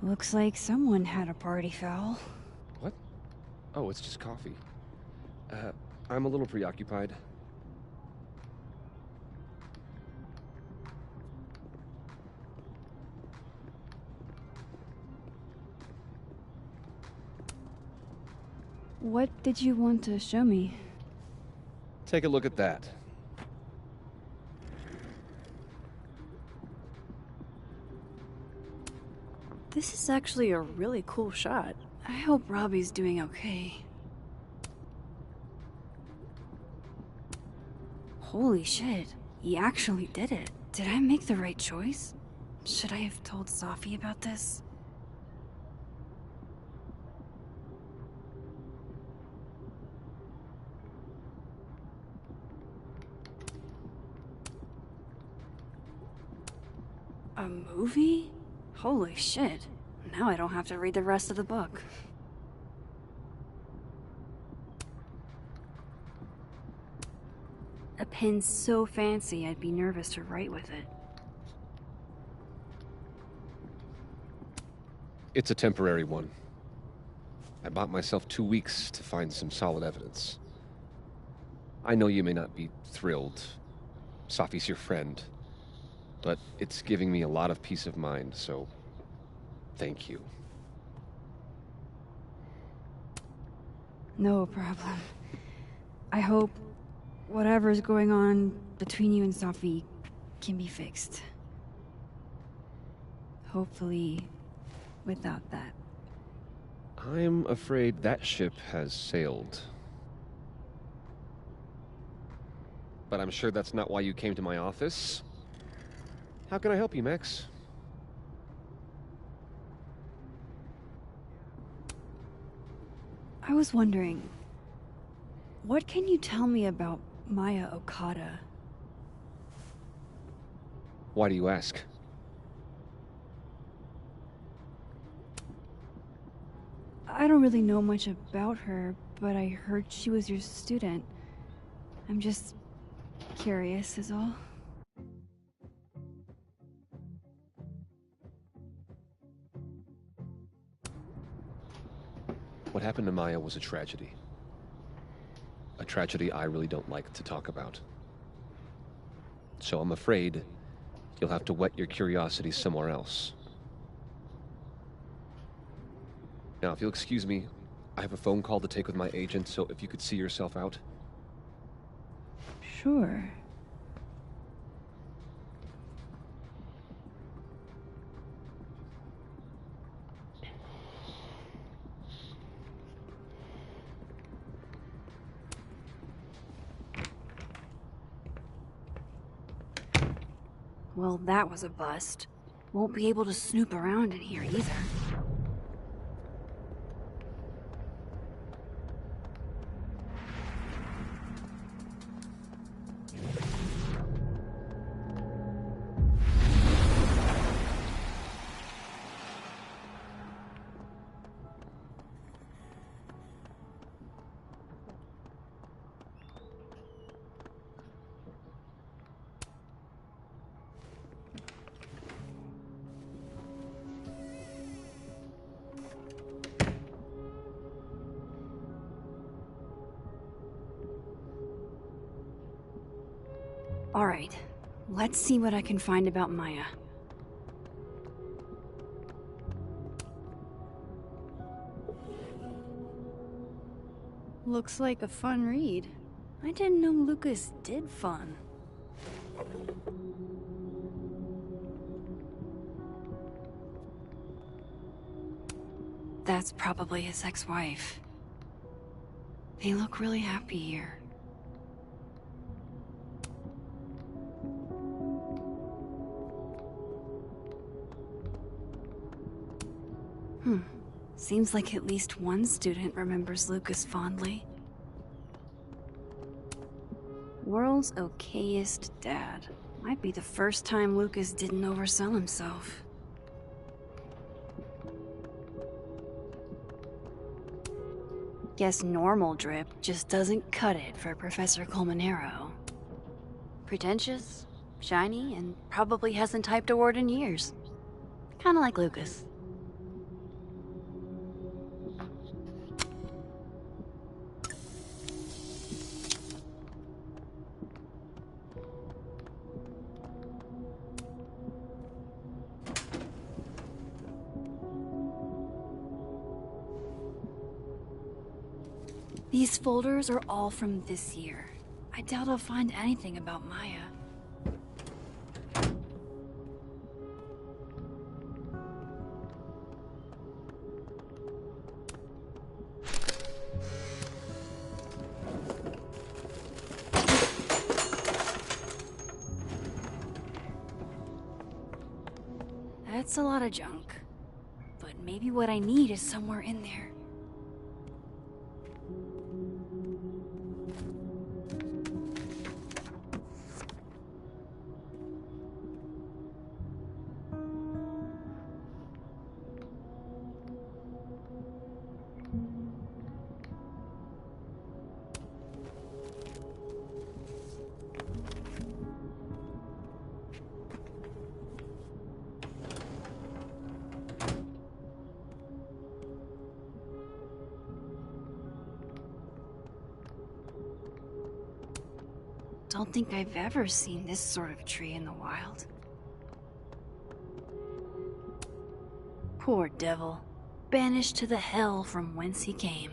Looks like someone had a party foul. What? Oh, it's just coffee. I'm a little preoccupied. What did you want to show me? Take a look at that. This is actually a really cool shot. I hope Robbie's doing okay. Holy shit, he actually did it. Did I make the right choice? Should I have told Safi about this? A movie? Holy shit. Now I don't have to read the rest of the book. A pen so fancy I'd be nervous to write with it. It's a temporary one. I bought myself 2 weeks to find some solid evidence. I know you may not be thrilled. Safi's your friend. But it's giving me a lot of peace of mind, so thank you. No problem. I hope whatever's going on between you and Safi can be fixed. Hopefully, without that. I'm afraid that ship has sailed. But I'm sure that's not why you came to my office. How can I help you, Max? I was wondering, what can you tell me about Maya Okada? Why do you ask? I don't really know much about her, but I heard she was your student. I'm just curious is all. What happened to Maya was a tragedy. A tragedy I really don't like to talk about. So I'm afraid you'll have to whet your curiosity somewhere else. Now, if you'll excuse me, I have a phone call to take with my agent, so if you could see yourself out. Sure. Well, that was a bust. Won't be able to snoop around in here either. Alright, let's see what I can find about Maya. Looks like a fun read. I didn't know Lucas did fun. That's probably his ex-wife. They look really happy here. Seems like at least one student remembers Lucas fondly. World's okayest dad. Might be the first time Lucas didn't oversell himself. Guess normal drip just doesn't cut it for Professor Colmenero. Pretentious, shiny, and probably hasn't typed a word in years. Kinda like Lucas. These folders are all from this year. I doubt I'll find anything about Maya. That's a lot of junk. But maybe what I need is somewhere in there. Don't think I've ever seen this sort of tree in the wild. Poor devil, banished to the hell from whence he came.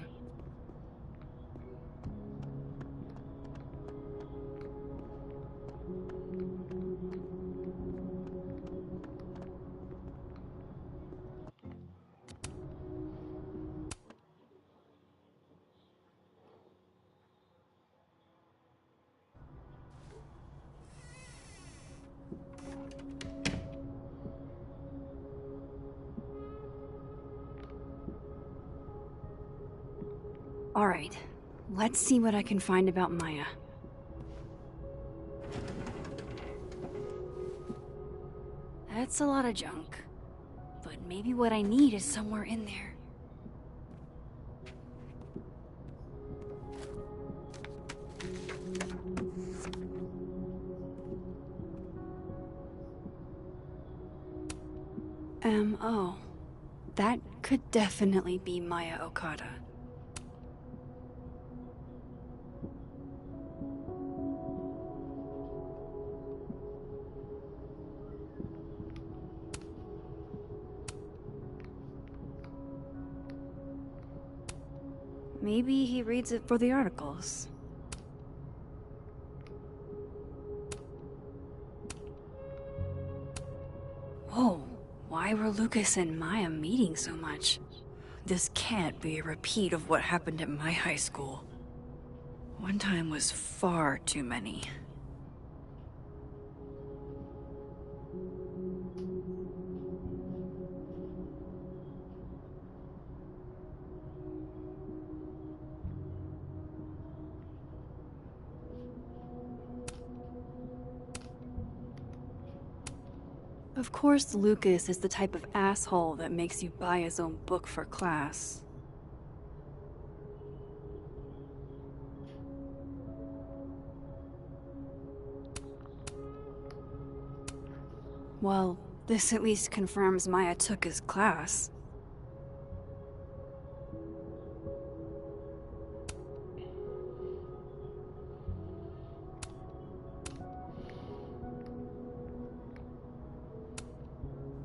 All right, let's see what I can find about Maya. That's a lot of junk, but maybe what I need is somewhere in there. M.O. That could definitely be Maya Okada. Maybe he reads it for the articles. Whoa, why were Lucas and Maya meeting so much? This can't be a repeat of what happened at my high school. One time was far too many. Of course, Lucas is the type of asshole that makes you buy his own book for class. Well, this at least confirms Maya took his class.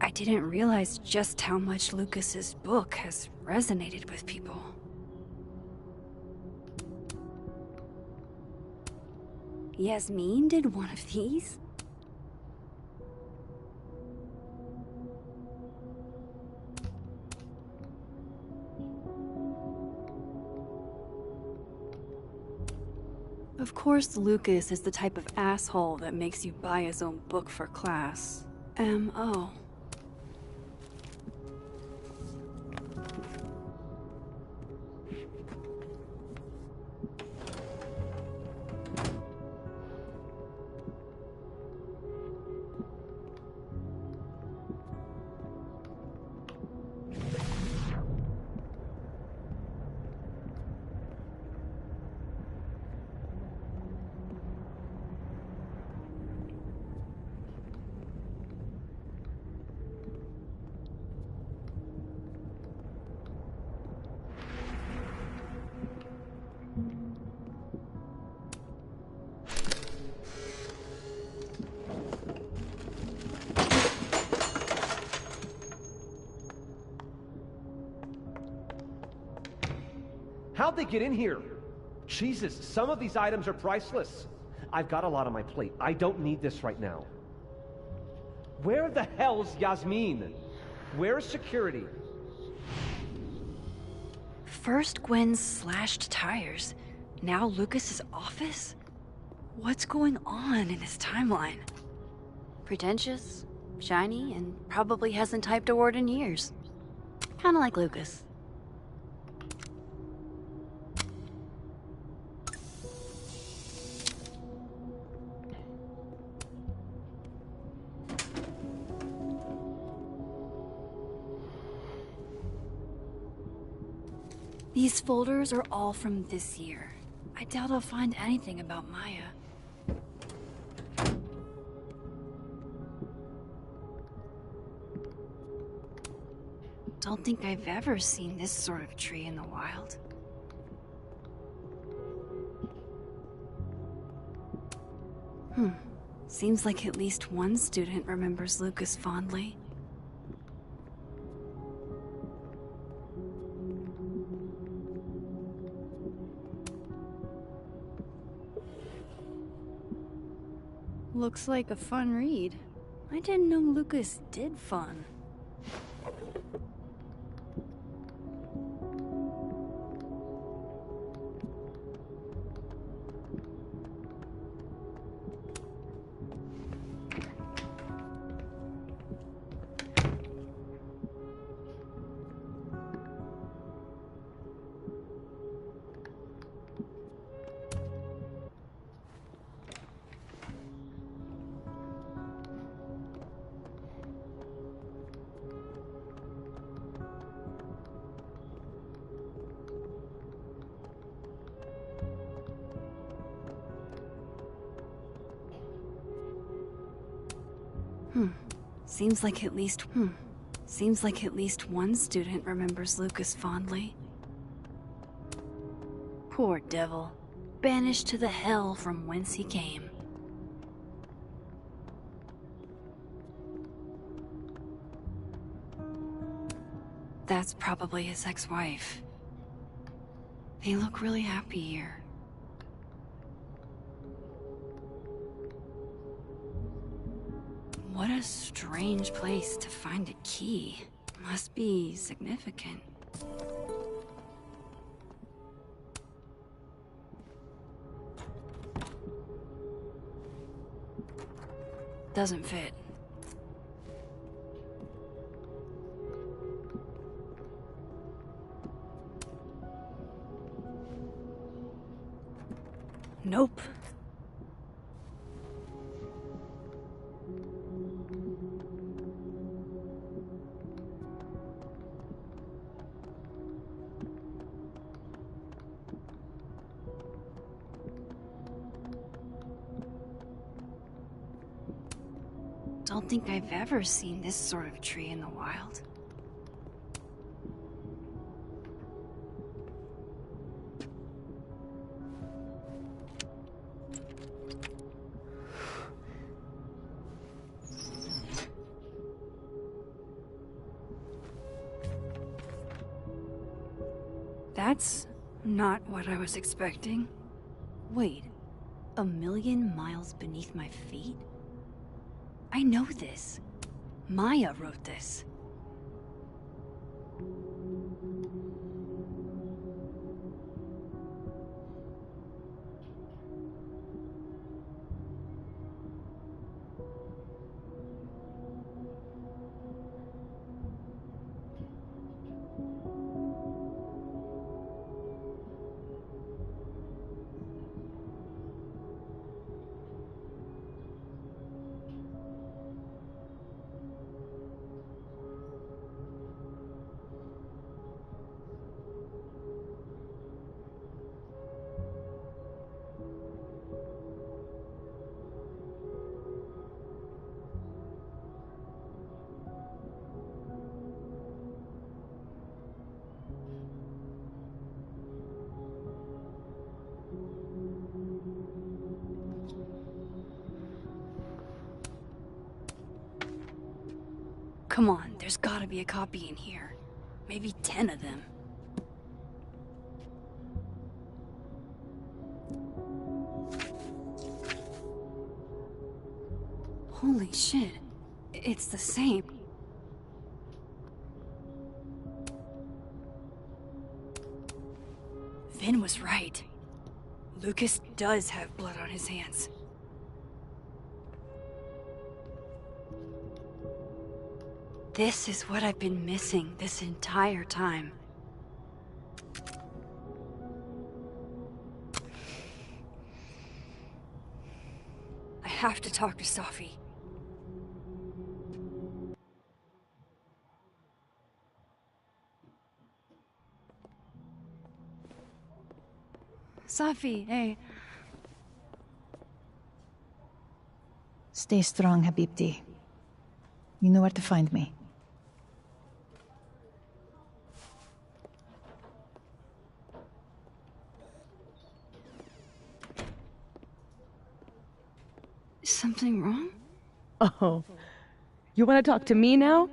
I didn't realize just how much Lucas's book has resonated with people. Yasmin did one of these? Of course, Lucas is the type of asshole that makes you buy his own book for class. M.O. How'd they get in here? Jesus, some of these items are priceless. I've got a lot on my plate. I don't need this right now. Where the hell's Yasmin? Where's security? First Gwen's slashed tires, now Lucas's office? What's going on in his timeline? Pretentious, shiny, and probably hasn't typed a word in years. Kinda like Lucas. These folders are all from this year. I doubt I'll find anything about Maya. Don't think I've ever seen this sort of tree in the wild. Seems like at least one student remembers Lucas fondly. Looks like a fun read. I didn't know Lucas did fun. Seems like at least one student remembers Lucas fondly. Poor devil. Banished to the hell from whence he came. That's probably his ex-wife. They look really happy here. What a strange place to find a key. Must be significant. Doesn't fit. Nope. Don't think I've ever seen this sort of tree in the wild. That's not what I was expecting. Wait, 1,000,000 miles beneath my feet? I know this. Maya wrote this. Come on, there's gotta be a copy in here. Maybe 10 of them. Holy shit. It's the same. Vin was right. Lucas does have blood on his hands. This is what I've been missing this entire time. I have to talk to Safi. Safi, hey. Stay strong, Habibti. You know where to find me. Is something wrong? Oh, you want to talk to me now?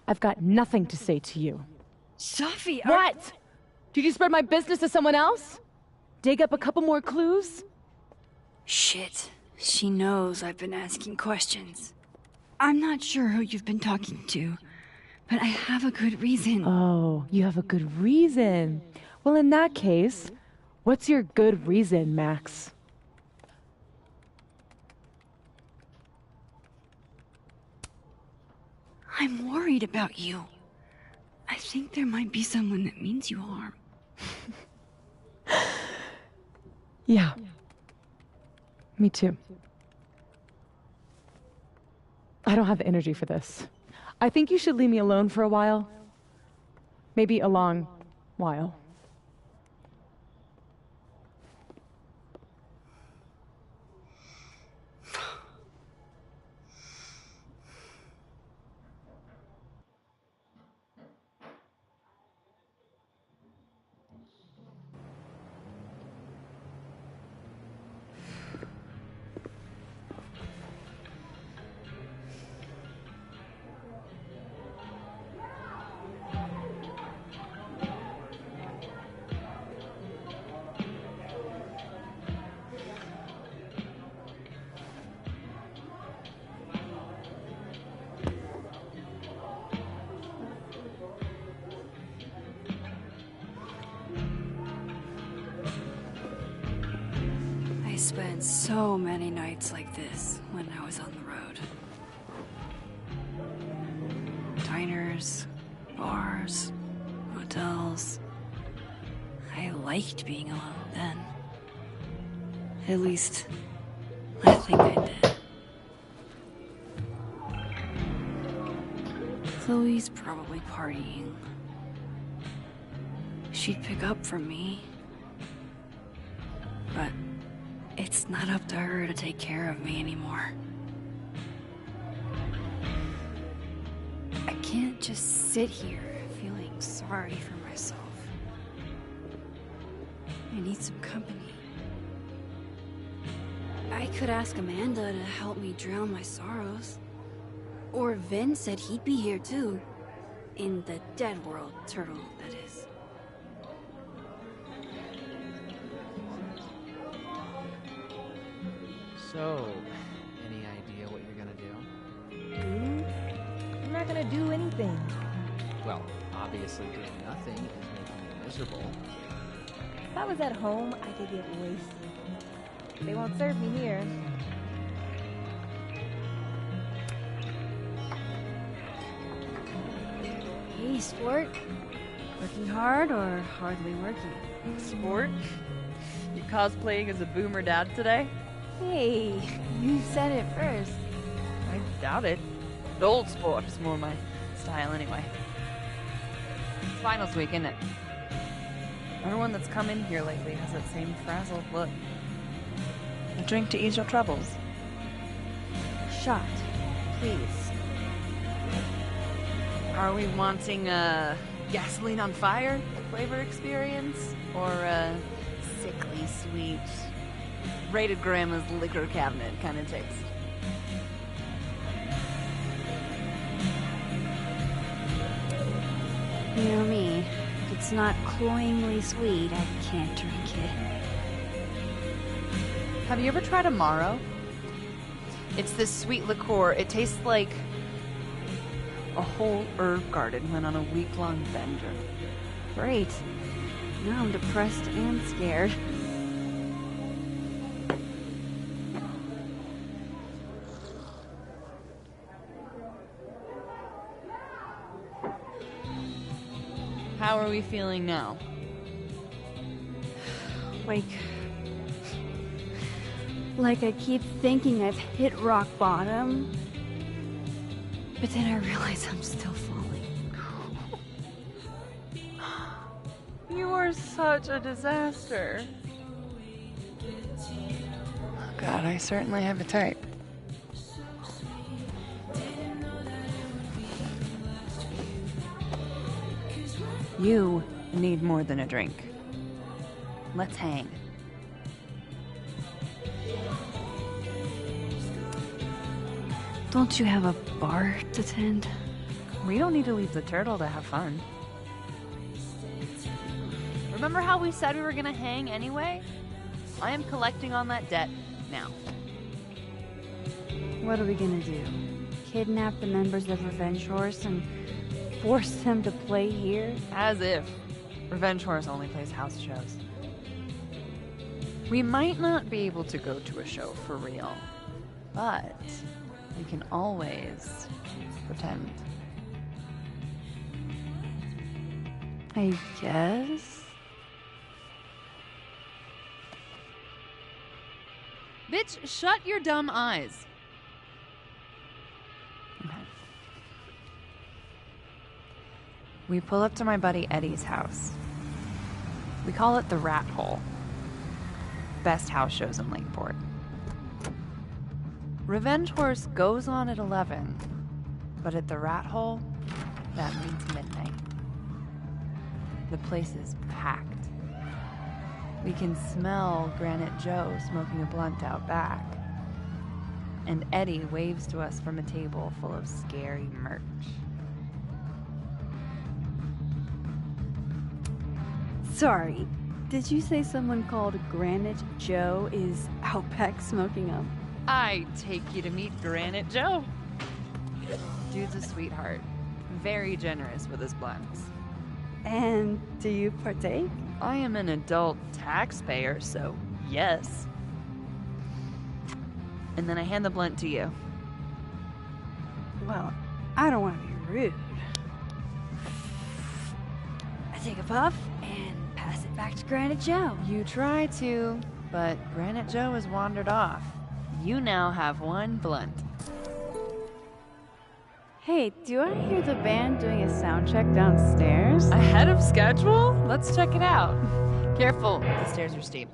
I've got nothing to say to you. Safi, What? Did you spread my business to someone else? Dig up a couple more clues? Shit. She knows I've been asking questions. I'm not sure who you've been talking to, but I have a good reason. Oh, you have a good reason. Well, in that case, what's your good reason, Max? I'm worried about you. I think there might be someone that means you harm. Yeah. Me too. I don't have the energy for this. I think you should leave me alone for a while. Maybe a long while. I spent so many nights like this when I was on the road. Diners, bars, hotels. I liked being alone then. At least, I think I did. Chloe's probably partying. She'd pick up from me. But it's not up to her to take care of me anymore. I can't just sit here feeling sorry for myself. I need some company. I could ask Amanda to help me drown my sorrows. Or Vin said he'd be here too. In the dead world, Turtle, that is. So, any idea what you're gonna do? I'm not gonna do anything. Well, obviously doing nothing is making you miserable. If I was at home, I could get wasted. They won't serve me here. Hey, sport. Working hard or hardly working? Sport? You cosplaying as a boomer dad today? Hey, you said it first. I doubt it. The old sport is more my style anyway. It's finals week, isn't it? Everyone that's come in here lately has that same frazzled look. A drink to ease your troubles. Shot, please. Are we wanting a gasoline on fire flavor experience? Or a sickly sweet, rated grandma's liquor cabinet kind of taste? You know me. If it's not cloyingly sweet, I can't drink it. Have you ever tried Amaro? It's this sweet liqueur. It tastes like a whole herb garden went on a week-long bender. Great. Now I'm depressed and scared. How are we feeling now? Like I keep thinking I've hit rock bottom, but then I realize I'm still falling. You are such a disaster. Oh God, I certainly have a type. You need more than a drink. Let's hang. Don't you have a bar to tend? We don't need to leave the turtle to have fun. Remember how we said we were gonna hang anyway? I am collecting on that debt now. What are we gonna do? Kidnap the members of Revenge Horse and force them to play here? As if. Revenge Horse only plays house shows. We might not be able to go to a show for real, but we can always pretend. I guess. Bitch, shut your dumb eyes. Okay. We pull up to my buddy Eddie's house. We call it the Rat Hole. Best house shows in Lakeport. Revenge Horse goes on at 11, but at the Rat Hole, that means midnight. The place is packed. We can smell Granite Joe smoking a blunt out back. And Eddie waves to us from a table full of scary merch. Sorry, did you say someone called Granite Joe is out back smoking up? I take you to meet Granite Joe. Dude's a sweetheart. Very generous with his blunts. And do you partake? I am an adult taxpayer, so yes. And then I hand the blunt to you. Well, I don't want to be rude. I take a puff and pass it back to Granite Joe. You try to, but Granite Joe has wandered off. You now have one blunt. Hey, do I hear the band doing a sound check downstairs? Ahead of schedule? Let's check it out. Careful, the stairs are steep.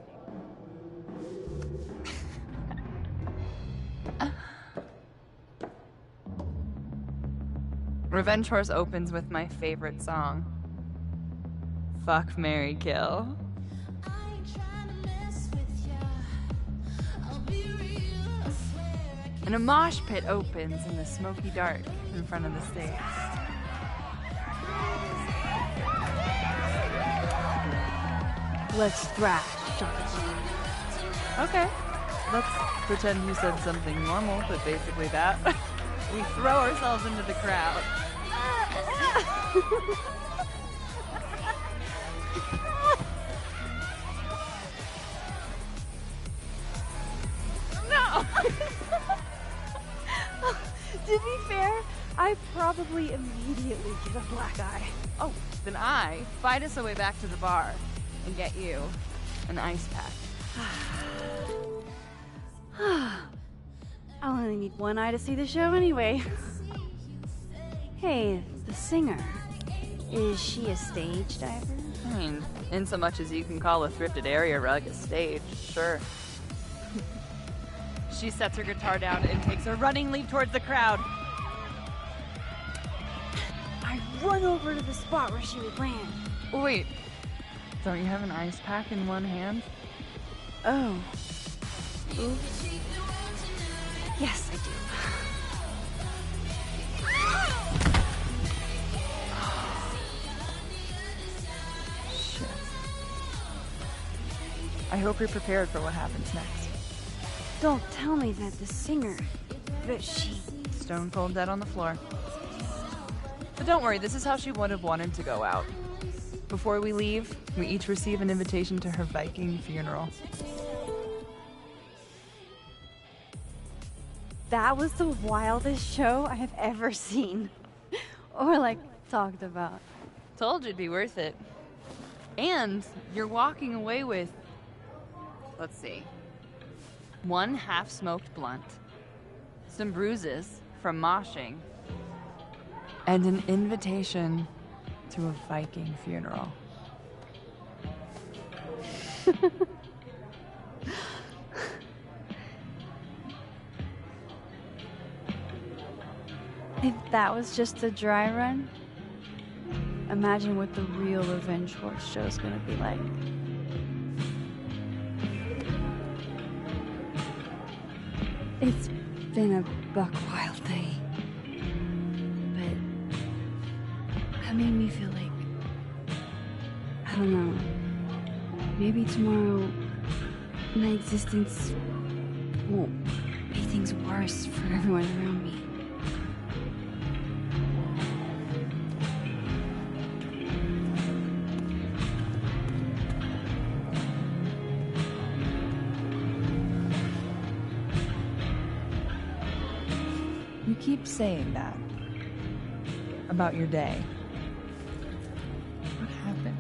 Revenge Horse opens with my favorite song. Fuck, Marry, Kill. And a mosh pit opens in the smoky dark in front of the stage. Let's thrash, Jonathan. Okay. Let's pretend you said something normal, but basically that. We throw ourselves into the crowd. No! To be fair, I probably immediately get a black eye. Oh, then I fight us a way back to the bar and get you an ice pack. I'll only need one eye to see the show anyway. Hey, the singer. Is she a stage diver? I mean, in so much as you can call a thrifted area rug a stage, sure. She sets her guitar down and takes a running leap towards the crowd. I run over to the spot where she would land. Wait, don't you have an ice pack in one hand? Oh. Oops. Yes, I do. Shit. I hope you're prepared for what happens next. Don't tell me that the singer but she... Stone cold dead on the floor. But don't worry, this is how she would have wanted to go out. Before we leave, we each receive an invitation to her Viking funeral. That was the wildest show I have ever seen. Or, like, talked about. Told you it'd be worth it. And you're walking away with, let's see, 1 half-smoked blunt, some bruises from moshing, and an invitation to a Viking funeral. If that was just a dry run, imagine what the real Revenge Horse show is gonna be like. It's been a buck wild day, but that made me feel like, I don't know, maybe tomorrow my existence won't make things worse for everyone around me. You keep saying that about your day. What happened?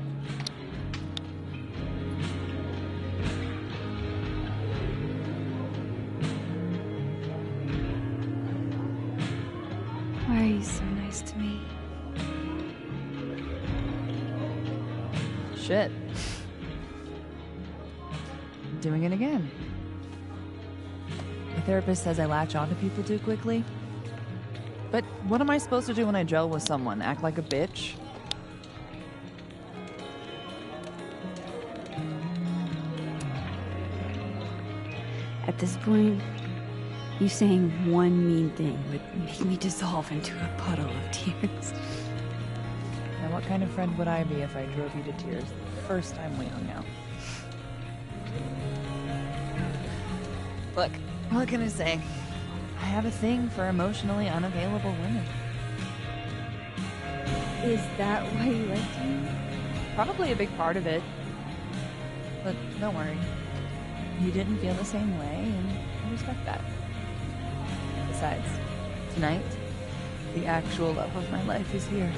Why are you so nice to me? Shit. I'm doing it again. My therapist says I latch onto people too quickly. But what am I supposed to do when I gel with someone? Act like a bitch? At this point, you saying one mean thing would make me dissolve into a puddle of tears. Now, what kind of friend would I be if I drove you to tears the first time we hung out? Look, what can I say? I have a thing for emotionally unavailable women. Is that why you liked me? Probably a big part of it. But don't worry. You didn't feel the same way, and I respect that. Besides, tonight, the actual love of my life is here.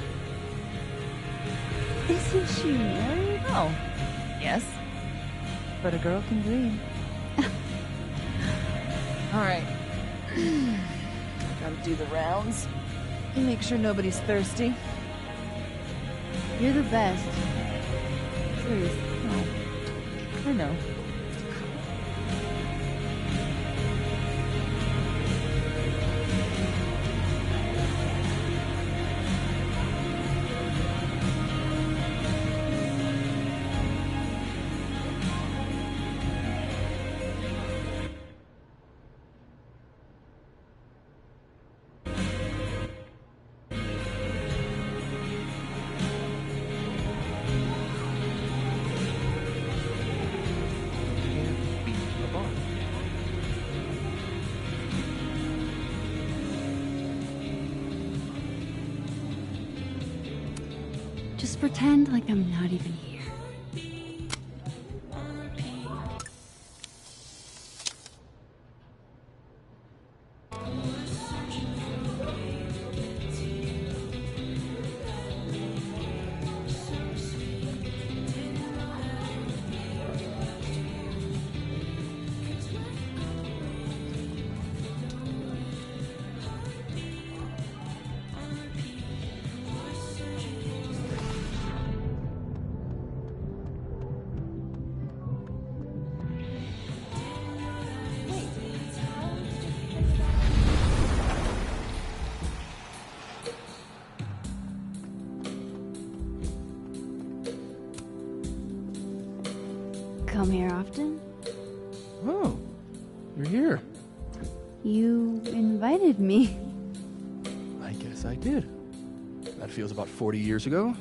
Isn't she married? Oh, yes. But a girl can dream. All right. Gotta do the rounds. Make sure nobody's thirsty. You're the best. Truth. I know. Just pretend like I'm not even here. Come here often? Oh, you're here. You invited me. I guess I did. That feels about 40 years ago.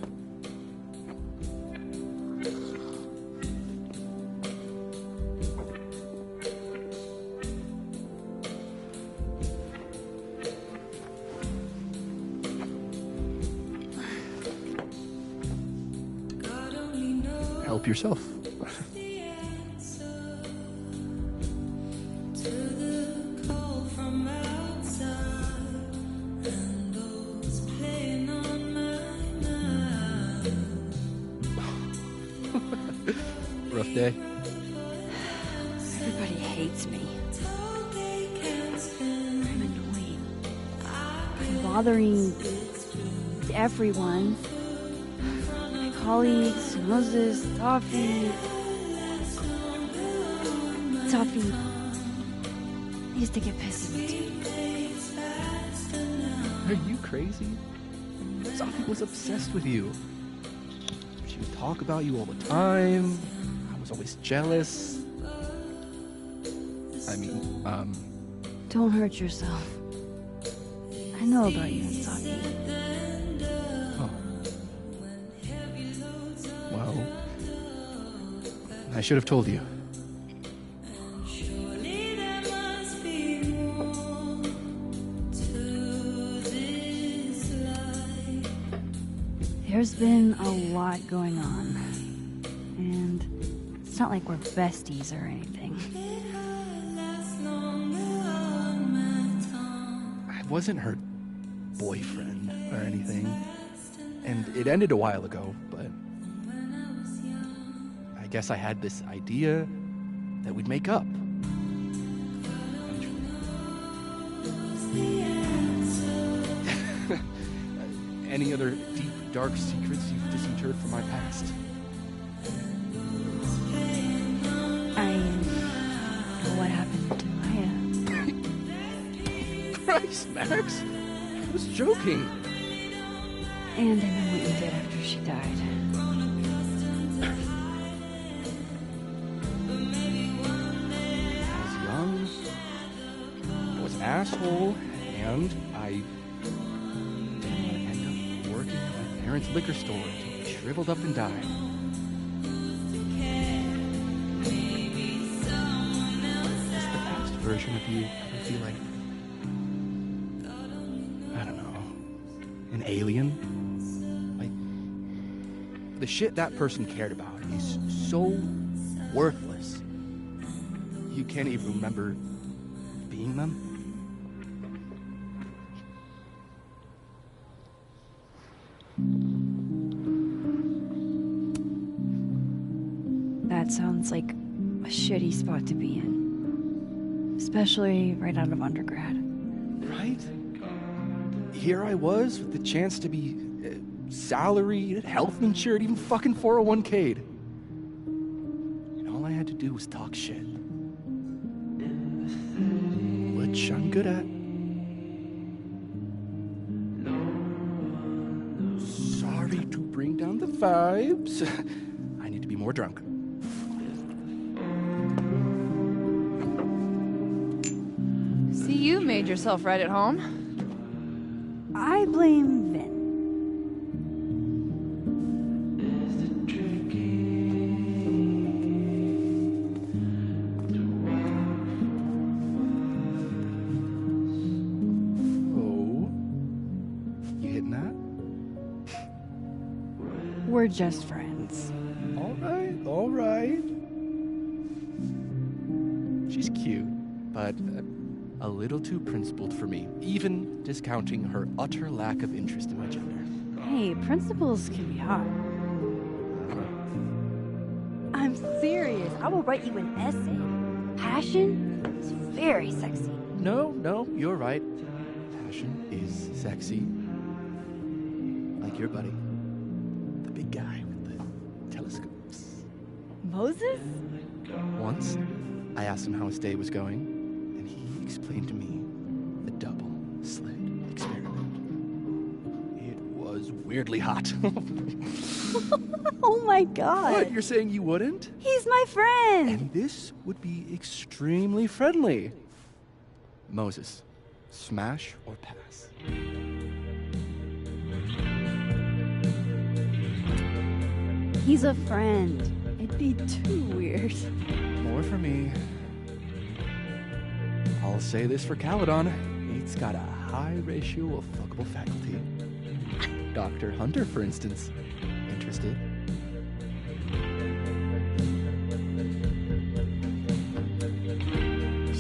help yourself. Rough day. Everybody hates me. I'm annoying. I'm bothering everyone. My colleagues, Moses, Safi. Safi used to get pissed at me too. Are you crazy? Safi was obsessed with you. She would talk about you all the time. I was always jealous. I mean, Don't hurt yourself. I know about you and Safi. Oh. Well, I should have told you. There's been a lot going on. And it's not like we're besties or anything. I wasn't her boyfriend or anything. And it ended a while ago, but I guess I had this idea that we'd make up. Any other deep, dark secrets you've disinterred from my past? What happened to Maya? Christ, Max! I was joking. And I know what you did after she died. I was young, I was an asshole, and I didn't want to end up working at my parents' liquor store until I shriveled up and died. Does the past version of you ever feel like, I don't know, an alien? Like, the shit that person cared about is so worthless. You can't even remember being them? That sounds like a shitty spot to be in. Especially right out of undergrad. Right? Here I was with the chance to be salaried, health insured, even fucking 401k'd. And all I had to do was talk shit. Which I'm good at. Sorry to bring down the vibes. I need to be more drunk. See, you made yourself right at home. I blame Vin. Oh? You hitting that? We're just friends. All right, all right. She's cute, but a little too principled for me, even discounting her utter lack of interest in my gender. Hey, principals can be hot. I'm serious. I will write you an essay. Passion is very sexy. No, you're right. Passion is sexy. Like your buddy. The big guy with the telescopes. Moses? Once, I asked him how his day was going, and he explained to me the double slit experiment. It was weirdly hot. Oh my god. What, you're saying you wouldn't? He's my friend. And this would be extremely friendly. Moses, smash or pass? He's a friend. It'd be too weird. More for me. I'll say this for Caledon. It's got a high ratio of fuckable faculty. Dr. Hunter, for instance. Interested?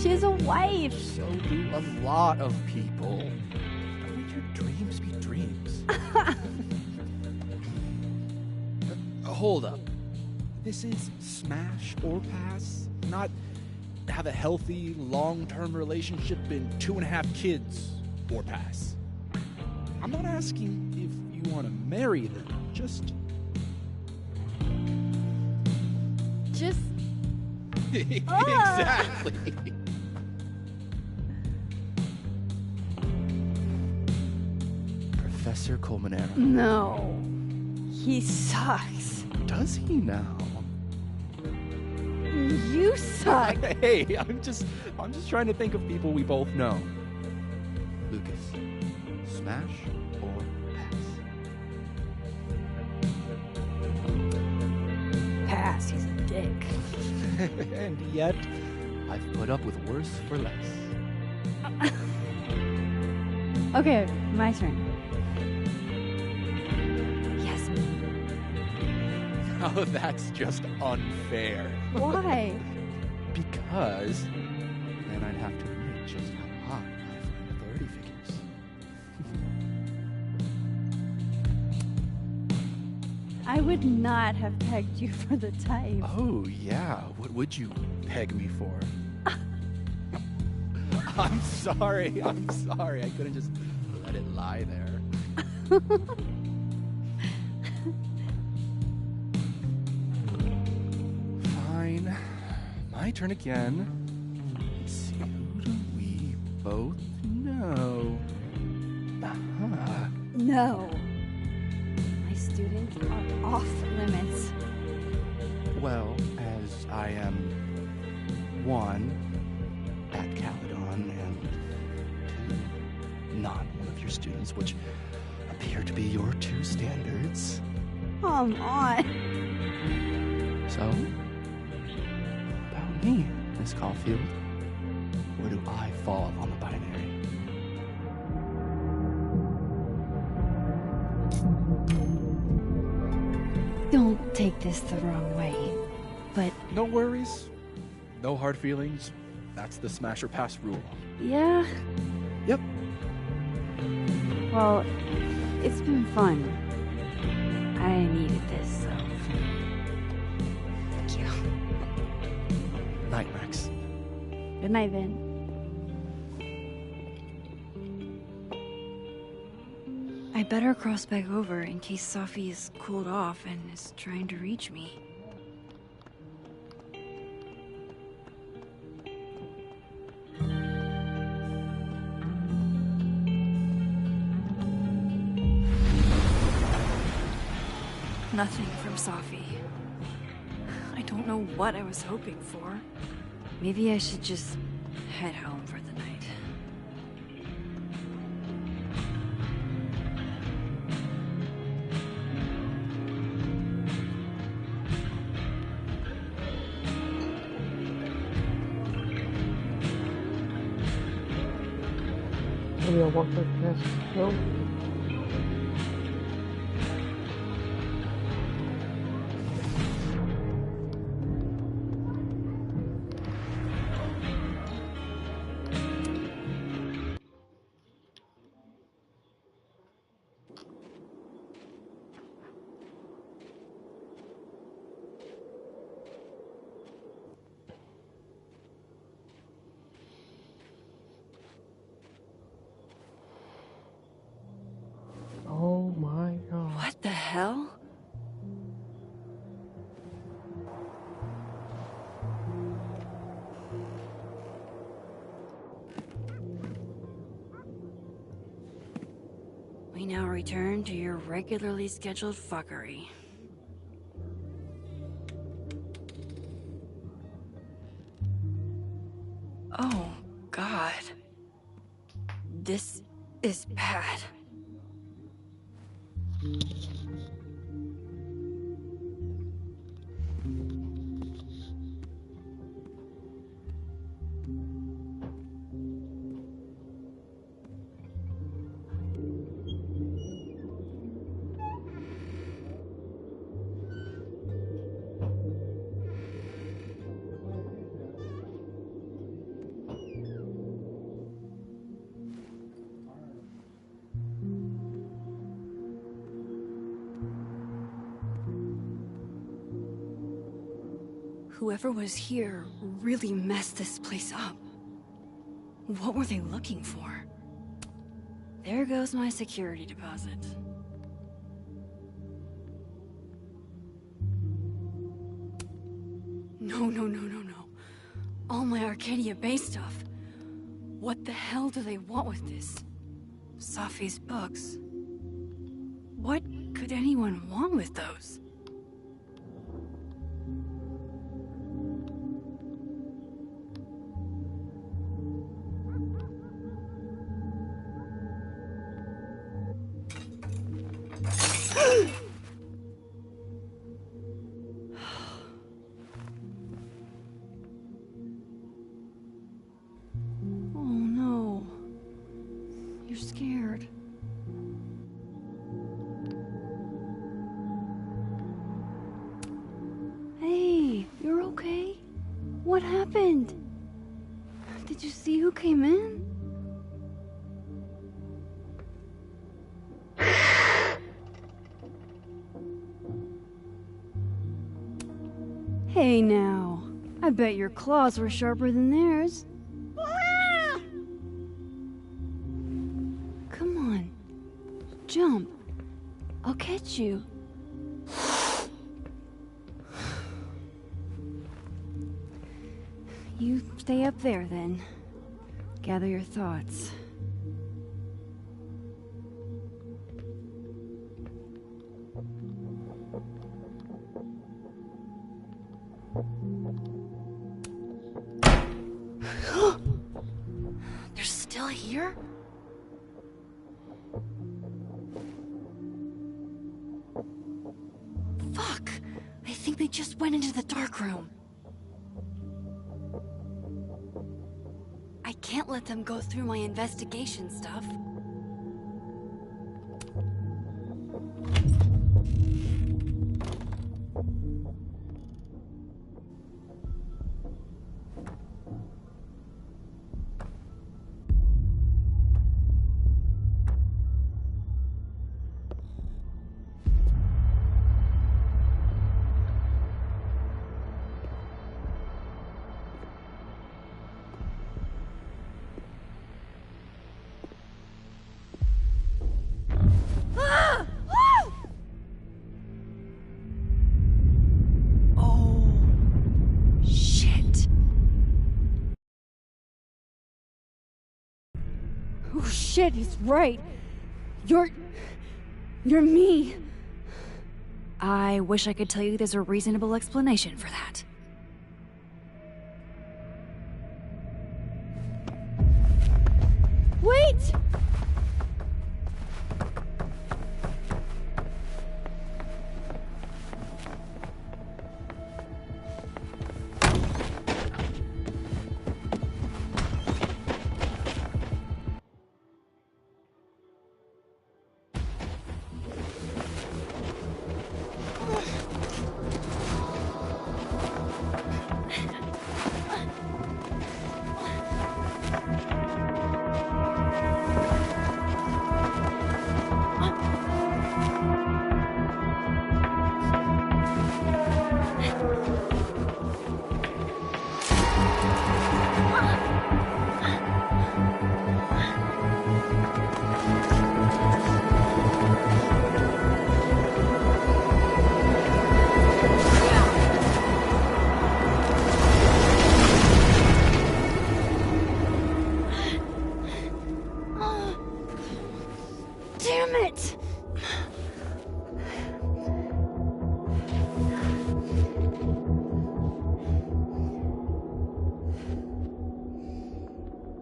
She has a wife. So do a lot of people. Don't let your dreams be dreams. Hold up. This is smash or pass, not have a healthy, long-term relationship and 2.5 kids or pass. I'm not asking if you want to marry them, just... Exactly. Professor Colmenero. No. He sucks. Does he now? You suck. Hey, I'm just trying to think of people we both know. Lucas, smash or pass? Pass, he's a dick. And yet, I've put up with worse for less. Okay, my turn. Yasmin. Oh, that's just unfair. Why? Because then I'd have to admit just how hot I find authority figures. I would not have pegged you for the type. Oh, yeah. What would you peg me for? I'm sorry. I couldn't just let it lie there. Fine. My turn again. Let's see, who do we both know? Uh-huh. No. My students are off limits. Well, as I am one at Caledon and two, not one of your students, which appear to be your two standards. Come on. So, about me, Miss Caulfield. Where do I fall on the binary? Don't take this the wrong way, but... No worries. No hard feelings. That's the smash or pass rule. Yeah? Yep. Well, it's been fun. I needed this, so... Thank you. Night, Max. Good night, Vin. I better cross back over in case Safi is cooled off and is trying to reach me. Nothing from Safi. I don't know what I was hoping for. Maybe I should just head home for the night. Maybe I'll walk back past. No. Oh my god. What the hell? We now return to your regularly scheduled fuckery. Oh, God. This is bad. Whoever was here really messed this place up. What were they looking for? There goes my security deposit. No. All my Arcadia Bay stuff. What the hell do they want with this? Safi's books. What could anyone want with those? What happened? Did you see who came in? Hey now, I bet your claws were sharper than theirs. Come on, jump. I'll catch you. You stay up there, then. Gather your thoughts. They're still here? Fuck! I think they just went into the dark room. I can't let them go through my investigation stuff. Oh shit, he's right. You're me. I wish I could tell you there's a reasonable explanation for that. Wait! Damn it!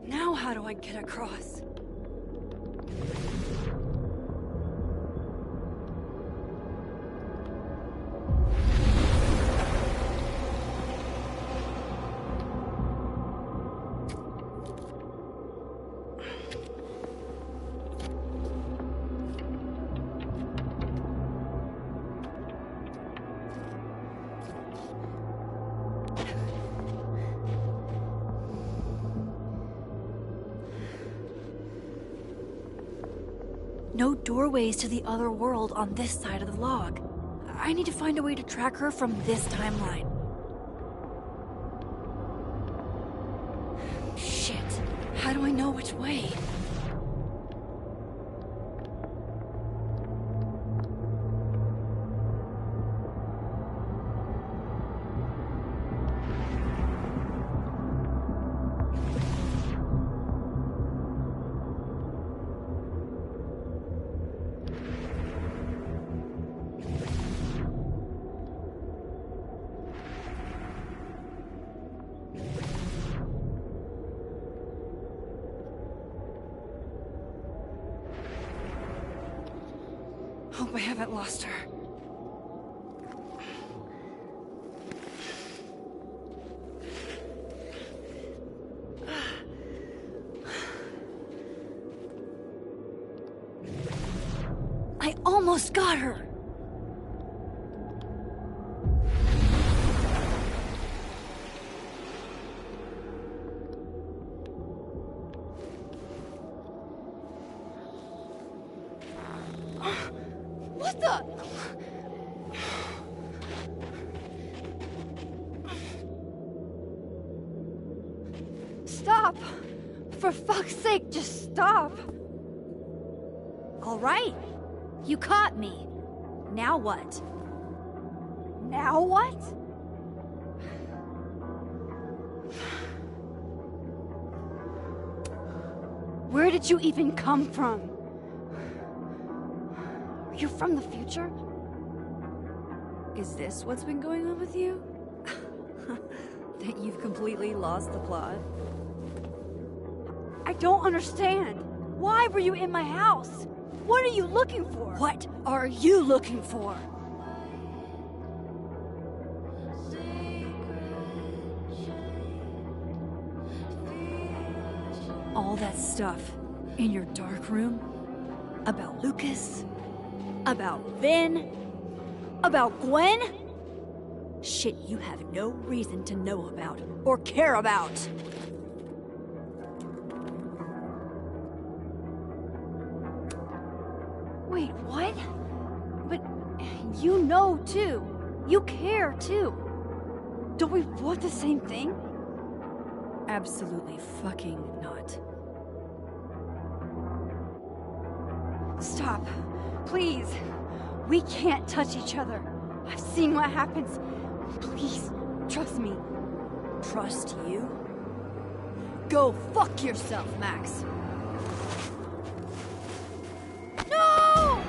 Now how do I get across? No doorways to the other world on this side of the log. I need to find a way to track her from this timeline. How do I know which way? Hope I haven't lost her. I almost got her! What the? Stop! For fuck's sake, just stop! All right. You caught me. Now what? Now what? Where did you even come from? Are you from the future? Is this what's been going on with you? That you've completely lost the plot? I don't understand. Why were you in my house? What are you looking for? What are you looking for? All that stuff in your dark room about Lucas, about Vin, about Gwen? Shit you have no reason to know about or care about. Wait, what? But you know too. You care too. Don't we want the same thing? Absolutely fucking not. Stop. Please. We can't touch each other. I've seen what happens. Please, trust me. Trust you? Go fuck yourself, Max. No!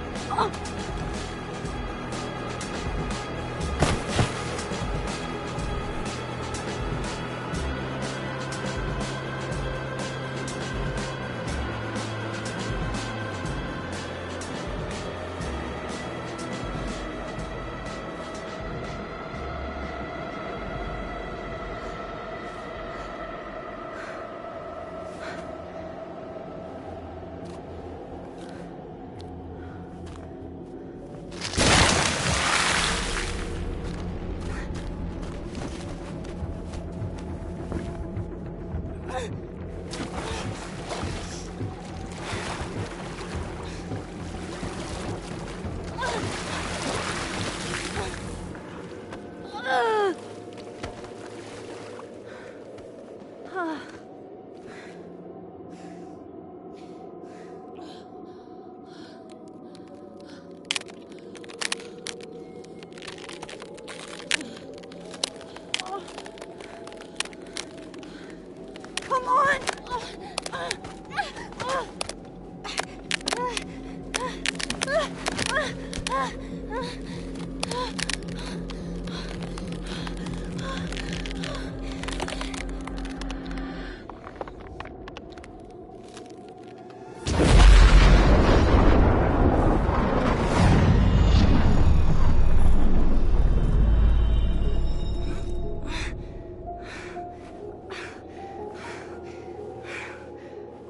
Come on!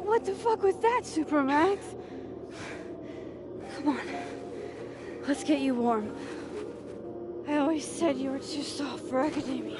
What the fuck was that, Supermax? Come on. Let's get you warm. I always said you were too soft for academia.